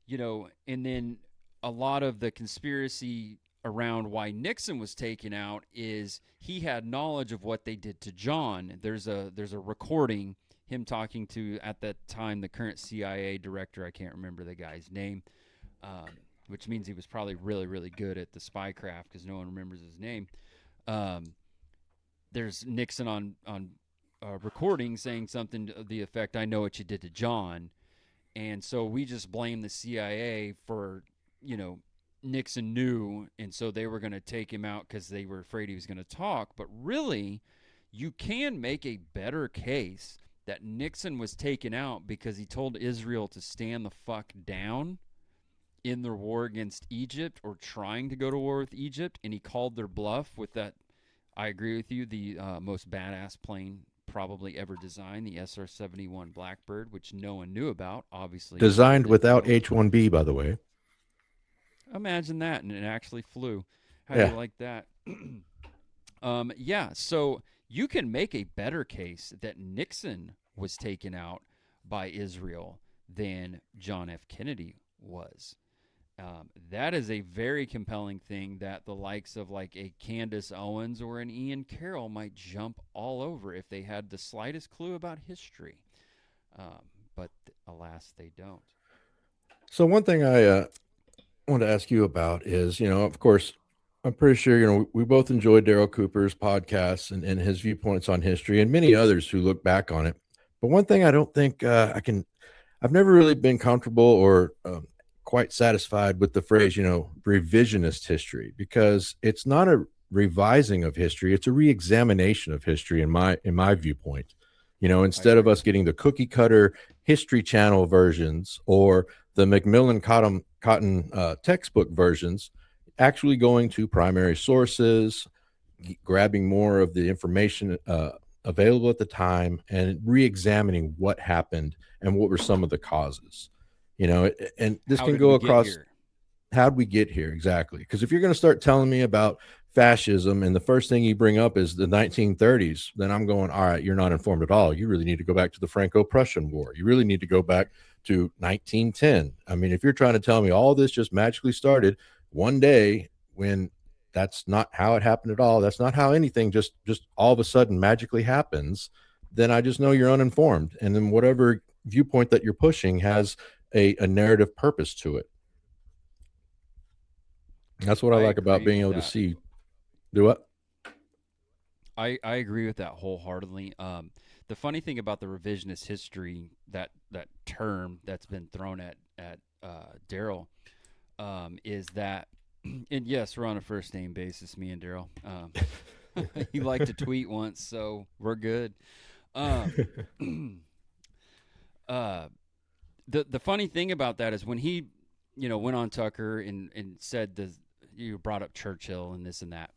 and then a lot of the conspiracy around why Nixon was taken out is he had knowledge of what they did to John. There's a recording, him talking to, at that time, the current CIA director. I can't remember the guy's name, um, which means he was probably really, really good at the spycraft because no one remembers his name. Um, there's Nixon on recording saying something to the effect, "I know what you did to John," and so we just blame the CIA for, you know Nixon knew, and so they were going to take him out because they were afraid he was going to talk. But really, you can make a better case that Nixon was taken out because he told Israel to stand the fuck down in their war against Egypt, or trying to go to war with Egypt, and he called their bluff with that. I agree with you. The most badass plane probably ever designed, the SR-71 Blackbird, which no one knew about, obviously, until
Designed
it
without
flew.
H-1B, by the way.
Imagine that, and it actually flew. How do you
Yeah.
like that? Yeah, so you can make a better case that Nixon was taken out by Israel than John F. Kennedy was. That is a very compelling thing that the likes of like a Candace Owens or an Ian Carroll might jump all over if they had the slightest clue about history. Um, but alas, they don't.
So one thing I want to ask you about is, of course, I'm pretty sure, we both enjoyed Daryl Cooper's podcasts and his viewpoints on history and many others who look back on it. But one thing I don't think I've never really been comfortable or quite satisfied with the phrase, revisionist history, because it's not a revising of history; it's a reexamination of history in my viewpoint.
I
Instead of
agree.
us getting the cookie cutter History Channel versions or the Macmillan Cotton textbook versions, actually going to primary sources, grabbing more of the information available at the time, and re-examining what happened and what were some of the causes. And this
How
can
did
go
we get
across.
here?
How'd we get here exactly? Because if you're going to start telling me about fascism and the first thing you bring up is the 1930s, then I'm going, all right, you're not informed at all. You really need to go back to the Franco-Prussian War. You really need to go back to 1910. I mean, if you're trying to tell me all this just magically started one day, when that's not how it happened at all, that's not how anything just all of a sudden magically happens, then I just know you're uninformed. And then whatever viewpoint that you're pushing has a narrative purpose to it. That's what I
I
like about
agree
being
with
able to
that.
see. Do what?
I agree with that wholeheartedly. The funny thing about the revisionist history, that term that's been thrown at Daryl, is that, and yes, we're on a first name basis, me and Daryl. He liked to tweet once, so we're good. Um, uh, the funny thing about that is when he, went on Tucker and said you brought up Churchill and this and that,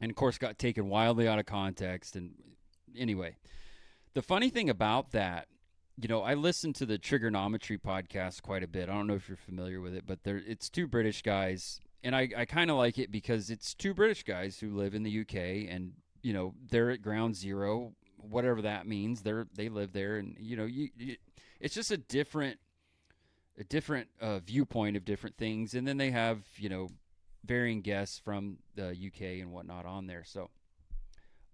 and of course got taken wildly out of context. And anyway, the funny thing about that, I listen to the Trigonometry podcast quite a bit. I don't know if you're familiar with it, but it's two British guys, and I kind of like it because it's two British guys who live in the UK, and they're at ground zero, whatever that means. They live there, and it's just a different viewpoint of different things, and then they have varying guests from the UK and whatnot on there. So,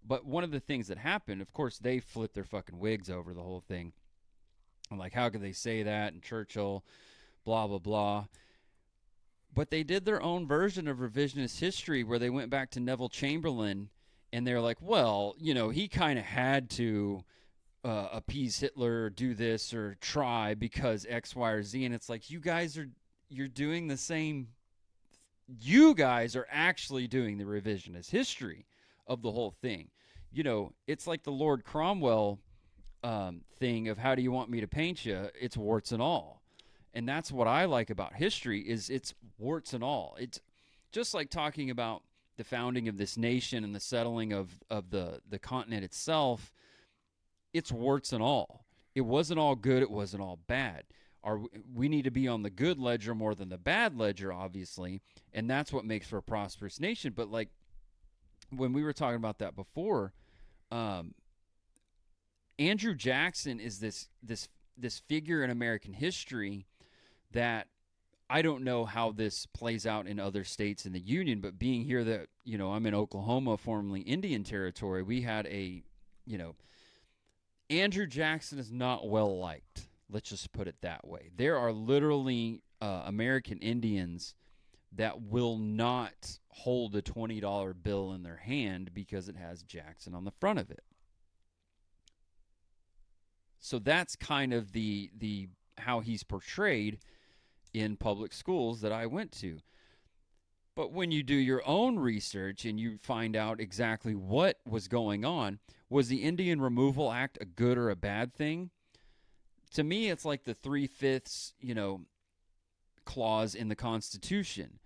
but one of the things that happened, of course, they flipped their fucking wigs over the whole thing. I'm like, how could they say that? And Churchill, blah, blah, blah. But they did their own version of revisionist history where they went back to Neville Chamberlain and they're like, well, he kind of had to appease Hitler or do this or try because X, Y, or Z. And it's like, you're doing the same. You guys are actually doing the revisionist history of the whole thing. It's like the Lord Cromwell thing of how do you want me to paint you? It's warts and all. And that's what I like about history is it's warts and all. It's just like talking about the founding of this nation and the settling of the continent itself. It's warts and all. It wasn't all good. It wasn't all bad. We need to be on the good ledger more than the bad ledger, obviously. And that's what makes for a prosperous nation. But like when we were talking about that before, Andrew Jackson is this figure in American history that I don't know how this plays out in other states in the Union, but being here that, I'm in Oklahoma, formerly Indian Territory, we had Andrew Jackson is not well liked. Let's just put it that way. There are literally American Indians that will not hold a $20 bill in their hand because it has Jackson on the front of it. So that's kind of the how he's portrayed in public schools that I went to. But when you do your own research and you find out exactly what was going on, was the Indian Removal Act a good or a bad thing? To me, it's like the 3/5, clause in the Constitution.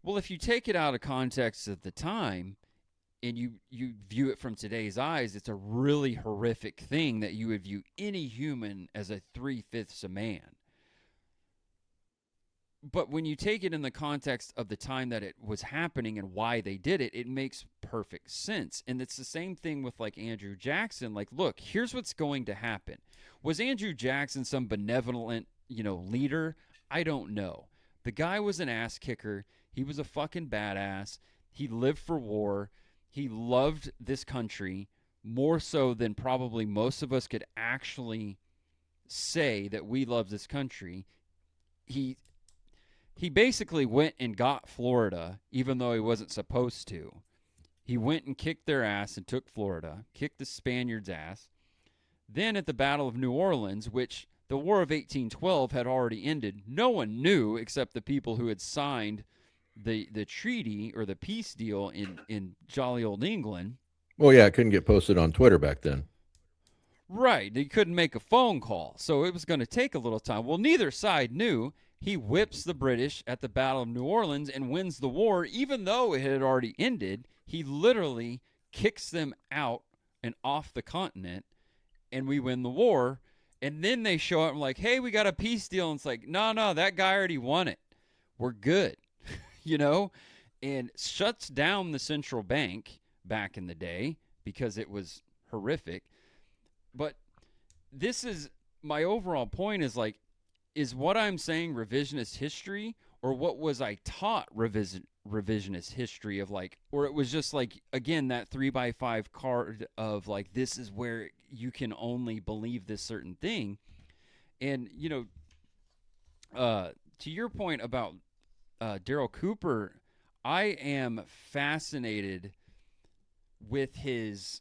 Well, if you take it out of context at the time and you view it from today's eyes, it's a really horrific thing that you would view any human as a 3/5 a man. But when you take it in the context of the time that it was happening and why they did it, it makes perfect sense. And it's the same thing with like Andrew Jackson. Like, look, here's what's going to happen. Was Andrew Jackson some benevolent, leader? I don't know. The guy was an ass kicker. He was a fucking badass. He lived for war. He loved this country more so than probably most of us could actually say that we love this country. He basically went and got Florida, even though he wasn't supposed to. He went and kicked their ass and took Florida, kicked the Spaniards' ass. Then at the Battle of New Orleans, which the War of 1812 had already ended, no one knew except the people who had signed the treaty or the peace deal in jolly old England.
Well, yeah, it couldn't get posted on Twitter back then.
Right. He couldn't make a phone call, so it was going to take a little time. Well, neither side knew. He whips the British at the Battle of New Orleans and wins the war, even though it had already ended. He literally kicks them out and off the continent, and we win the war. And then they show up and like, hey, we got a peace deal. And it's like, no, that guy already won it. We're good, and shuts down the central bank back in the day because it was horrific. But this is my overall point is what I'm saying revisionist history, or what was I taught revisionist history of or it was just again, that 3x5 card of this is where you can only believe this certain thing. And, to your point about Daryl Cooper, I am fascinated with his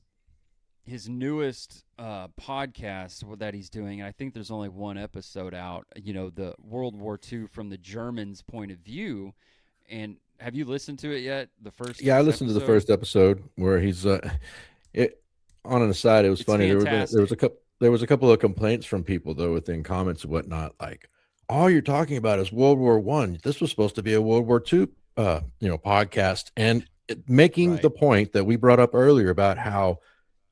newest podcast that he's doing, and I think there's only one episode out. The World War II from the Germans' point of view. And have you listened to it yet? The first
Yeah, I listened to the
episode.
first episode where he's it on an aside, it was
It's
funny.
fantastic.
There was a couple of complaints from people though within comments and whatnot, like all you're talking about is World War One. This was supposed to be a World War Two podcast, and making the
Right.
point that we brought up earlier about how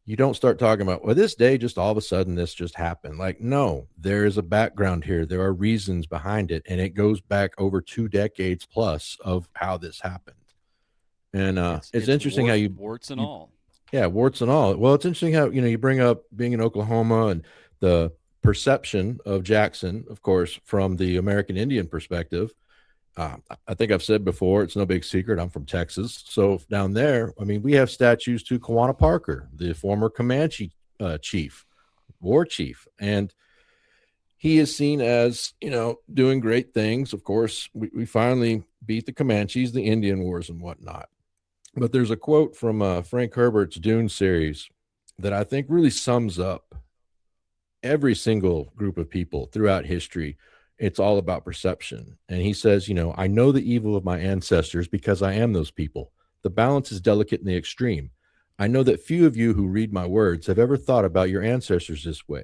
you don't start talking about, well, this day just all of a sudden this just happened. Like, no, there is a background here. There are reasons behind it, and it goes back over 2 decades plus of how this happened. And it's
It's
interesting how
warts and
you
all.
yeah, warts and all. Well, it's interesting how you bring up being in Oklahoma and the perception of Jackson, of course, from the American Indian perspective. I think I've said before, it's no big secret. I'm from Texas. So down there, I mean, we have statues to Kawana Parker, the former Comanche chief, war chief. And he is seen as, doing great things. Of course, we finally beat the Comanches, the Indian Wars and whatnot. But there's a quote from Frank Herbert's Dune series that I think really sums up every single group of people throughout history. It's all about perception. And he says, I know the evil of my ancestors because I am those people. The balance is delicate in the extreme. I know that few of you who read my words have ever thought about your ancestors this way.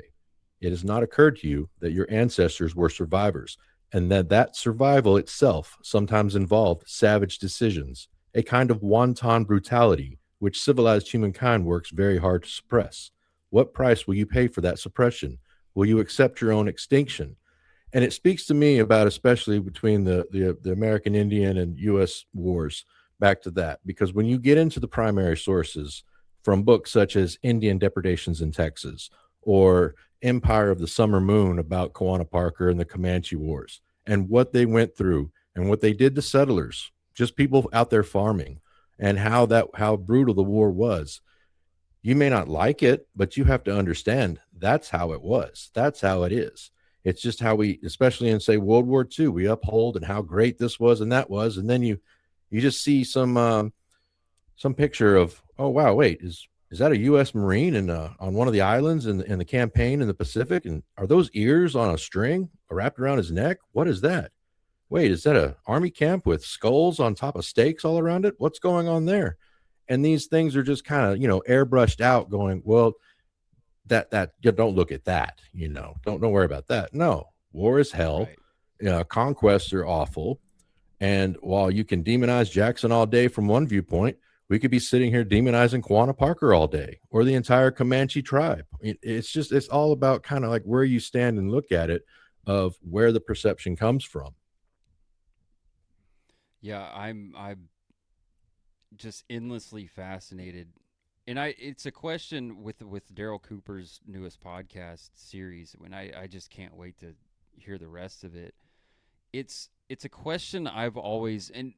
It has not occurred to you that your ancestors were survivors and that survival itself sometimes involved savage decisions, a kind of wanton brutality which civilized humankind works very hard to suppress. What price will you pay for that suppression? Will you accept your own extinction? And it speaks to me about, especially between the American Indian and U.S. wars, back to that, because when you get into the primary sources from books such as Indian Depredations in Texas or Empire of the Summer Moon about Kawana Parker and the Comanche Wars and what they went through and what they did to settlers, just people out there farming, and how brutal the war was. You may not like it, but you have to understand that's how it was. That's how it is. It's just how we, especially in say World War II, we uphold and how great this was and that was, and then you just see some picture of, oh wow, wait, is that a U.S. Marine on one of the islands in the campaign in the Pacific, and are those ears on a string wrapped around his neck? What is that? Wait, is that a army camp with skulls on top of stakes all around it? What's going on there? And these things are just kind of airbrushed out, going, well, that you don't look at that, don't worry about that. No, war is hell.
Right.
Conquests are awful. And while you can demonize Jackson all day from one viewpoint, we could be sitting here demonizing Kawana Parker all day or the entire Comanche tribe. It's all about kind of like where you stand and look at it, of where the perception comes from.
Yeah, I'm just endlessly fascinated. And it's a question with Daryl Cooper's newest podcast series, when I just can't wait to hear the rest of it. It's a question I've always, and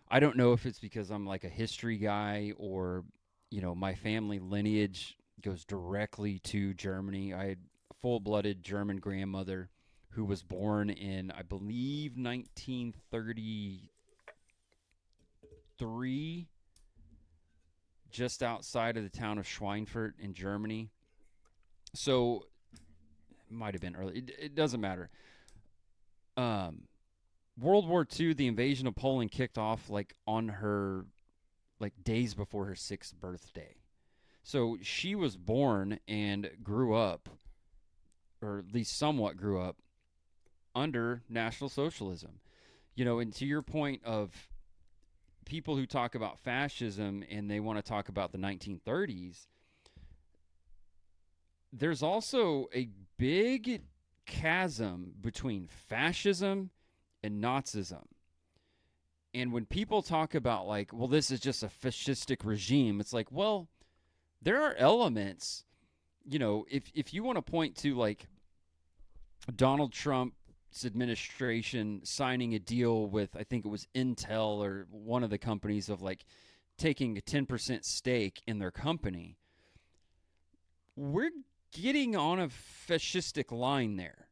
I don't know if it's because I'm like a history guy, or my family lineage goes directly to Germany. I had a full-blooded German grandmother who was born in, I believe, 1933, just outside of the town of Schweinfurt in Germany. So it might have been early. It doesn't matter. Um, World War II, the invasion of Poland kicked off like on her, like days before her 6th birthday. So she was born and grew up, or at least somewhat grew up, under National Socialism. And to your point of people who talk about fascism and they want to talk about the 1930s, there's also a big chasm between fascism and Nazism. And when people talk about, like, well, this is just a fascistic regime, it's like, well, there are elements, if you want to point to like Donald Trump's administration signing a deal with, I think it was Intel or one of the companies, of like taking a 10% stake in their company, we're getting on a fascistic line there,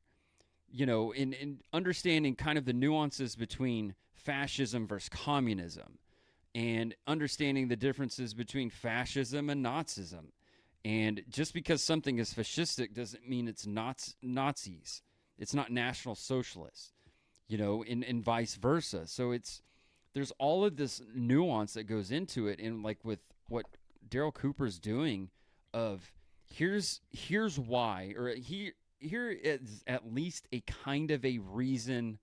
in understanding kind of the nuances between fascism versus communism. and understanding the differences between fascism and Nazism. And just because something is fascistic doesn't mean it's not Nazis. It's not National Socialists, and vice versa. So there's all of this nuance that goes into it, and like with what Daryl Cooper's doing, of here's why, or here is at least a kind of a reason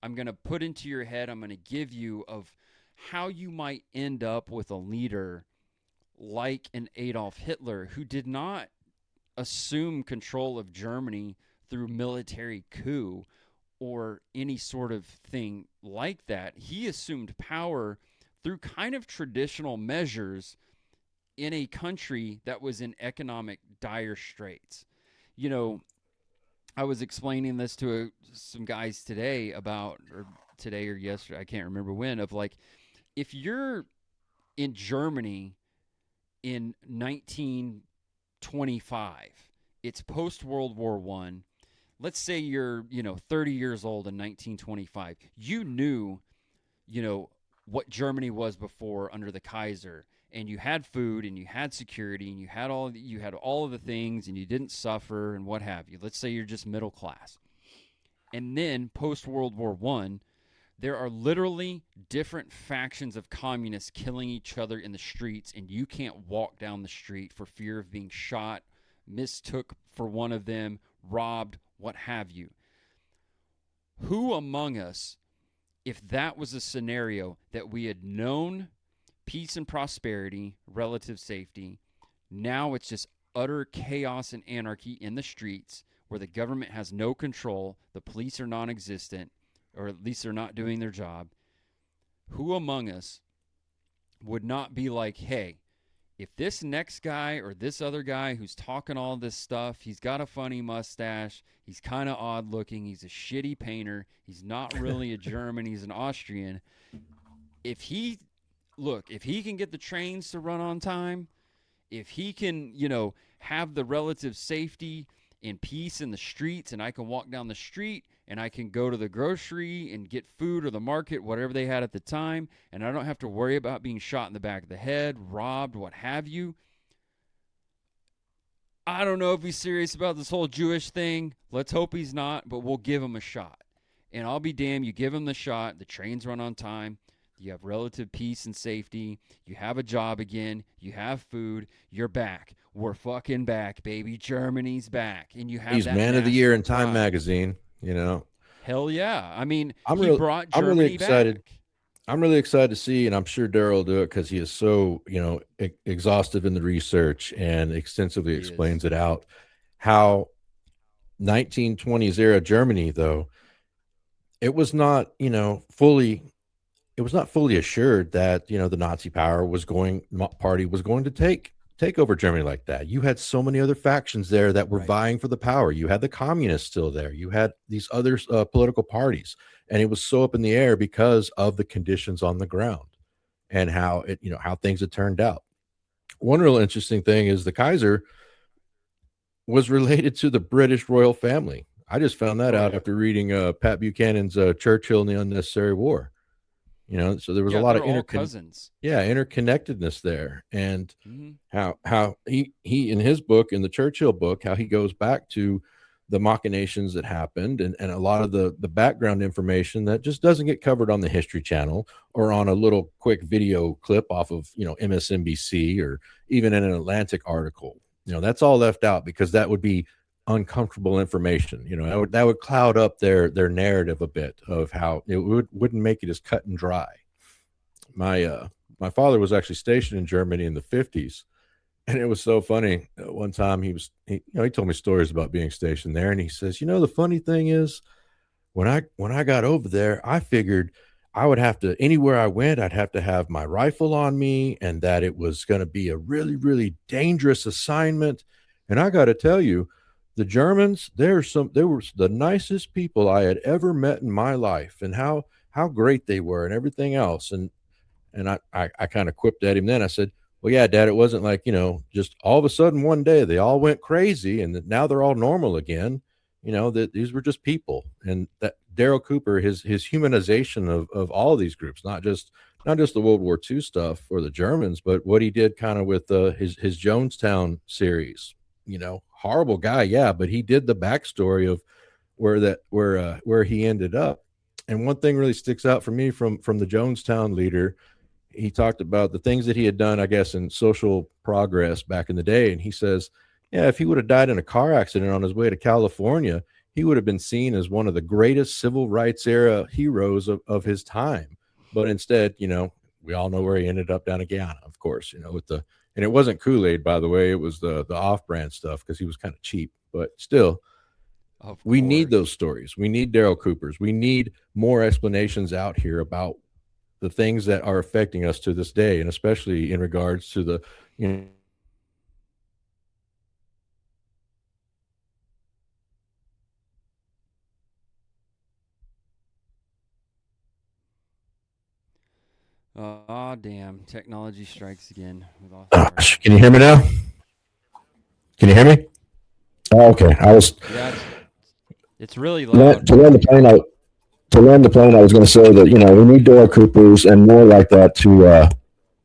I'm going to put into your head, I'm going to give you of how you might end up with a leader like an Adolf Hitler, who did not assume control of Germany through military coup or any sort of thing like that. He assumed power through kind of traditional measures in a country that was in economic dire straits. You know, I was explaining this to some guys today or today or yesterday, I can't remember when, of like, if you're in Germany in 1925, it's post World War One. Let's say you're 30 years old in 1925. You knew what Germany was before under the Kaiser, and you had food and you had security and you had all of the things, and you didn't suffer and what have you. Let's say you're just middle class. And then post World War One, there are literally different factions of communists killing each other in the streets, and you can't walk down the street for fear of being shot, mistook for one of them, robbed, what have you. Who among us, if that was a scenario that we had known peace and prosperity, relative safety, now it's just utter chaos and anarchy in the streets where the government has no control, the police are non-existent, or at least they're not doing their job, who among us would not be like, hey, if this next guy or this other guy who's talking all this stuff, he's got a funny mustache, he's kind of odd looking, he's a shitty painter, he's not really a German, he's an Austrian. If he can get the trains to run on time, if he can, have the relative safety and peace in the streets, and I can walk down the street and I can go to the grocery and get food or the market, whatever they had at the time, and I don't have to worry about being shot in the back of the head, robbed, what have you. I don't know if he's serious about this whole Jewish thing. Let's hope he's not, but we'll give him a shot. And I'll be damned, you give him the shot, the trains run on time, you have relative peace and safety, you have a job again, you have food, you're back. We're fucking back, baby. Germany's back. And you have
He's
that
man of the year in Time
pride.
magazine,
Hell yeah. I mean,
I'm
brought
I'm
Germany
really excited.
back.
I'm really excited to see, and I'm sure Daryl will do it because he is so, exhaustive in the research and extensively
He
explains
is.
it out. How 1920s era Germany, though, it was not, it was not fully assured that the Nazi party was going to take over Germany like that. You had so many other factions there that were
Right.
vying for the power. You had the communists still there. You had these other political parties, and it was so up in the air because of the conditions on the ground and how things had turned out. One real interesting thing is the Kaiser was related to the British royal family. I just found that
Oh,
out
yeah.
after reading Pat Buchanan's Churchill and the Unnecessary War. So there was a
Yeah,
lot of
they're all cousins.
interconnectedness there, and
Mm-hmm.
how he in his book, in the Churchill book, how he goes back to the machinations that happened, and a lot of the background information that just doesn't get covered on the History Channel or on a little quick video clip off of MSNBC or even in an Atlantic article. That's all left out because that would be uncomfortable information. That would cloud up their narrative a bit of how it wouldn't make it as cut and dry. My father was actually stationed in Germany in the 50s, and it was so funny. One time he told me stories about being stationed there, and he says, the funny thing is, when I got over there, I figured I would have to, anywhere I went, I'd have to have my rifle on me, and that it was going to be a really, really dangerous assignment. And I got to tell you, the Germans, they were the nicest people I had ever met in my life, and how great they were and everything else. And I kind of quipped at him then. I said, well, yeah, Dad, it wasn't like, just all of a sudden one day they all went crazy and now they're all normal again. That these were just people. And that Daryl Cooper, his humanization of all of these groups, not just not just the World War II stuff or the Germans, but what he did kind of with his Jonestown series. Horrible guy, yeah, but he did the backstory of where he ended up. And one thing really sticks out for me from the Jonestown leader. He talked about the things that he had done, I guess, in social progress back in the day. And he says, yeah, if he would have died in a car accident on his way to California, he would have been seen as one of the greatest civil rights era heroes of his time. But instead, we all know where he ended up down in Guyana, of course, and it wasn't Kool-Aid, by the way. It was the off-brand stuff because he was kind of cheap. But still, we need those stories. We need Daryl Coopers. We need more explanations out here about the things that are affecting us to this day, and especially in regards to the,
Oh, damn. Technology strikes again.
Can you hear me now? Can you hear me? Oh, okay.
Yeah, it's really loud.
To land the plane, I was going to say that we need Daryl Coopers and more like that to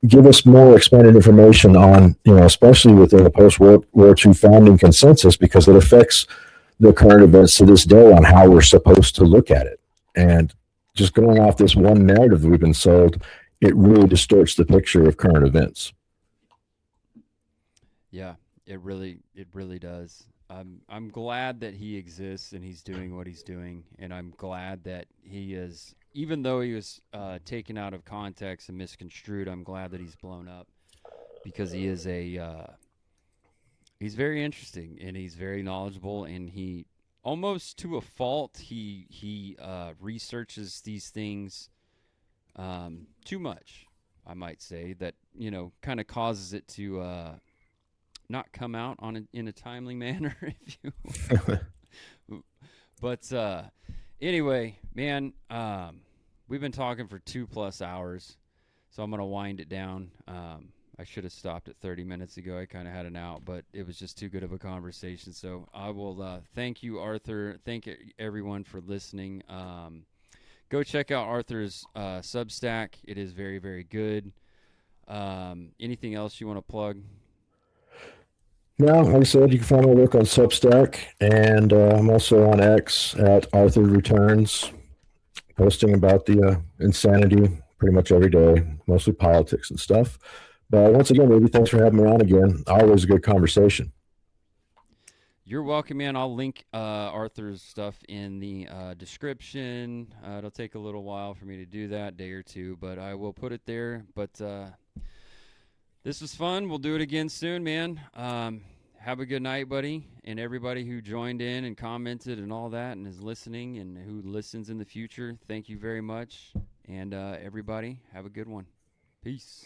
give us more expanded information on especially within the post World War II founding consensus, because it affects the current events to this day on how we're supposed to look at it. And just going off this one narrative that we've been sold, it really distorts the picture of current events.
Yeah, it really does. I'm glad that he exists and he's doing what he's doing, and I'm glad that he is, even though he was taken out of context and misconstrued, I'm glad that he's blown up, because he is he's very interesting and he's very knowledgeable, and he, almost to a fault, he researches these things too much, I might say, that kind of causes it to not come out in a timely manner, if you. But anyway, man, we've been talking for 2+ hours, so I'm gonna wind it down. I should have stopped at 30 minutes ago. I kind of had an out, but it was just too good of a conversation. So I will thank you, Arthur. Thank everyone for listening. Go check out Arthur's Substack. It is very, very good. Anything else you want to plug?
No, like I said, you can find my work on Substack, and I'm also on X at Arthur Returns, posting about the insanity pretty much every day, mostly politics and stuff. But once again, baby, thanks for having me on again. Always a good conversation.
You're welcome, man. I'll link Arthur's stuff in the description. It'll take a little while for me to do that, day or two, but I will put it there. But this was fun. We'll do it again soon, man. Have a good night, buddy. And everybody who joined in and commented and all that and is listening and who listens in the future, thank you very much. And everybody, have a good one. Peace.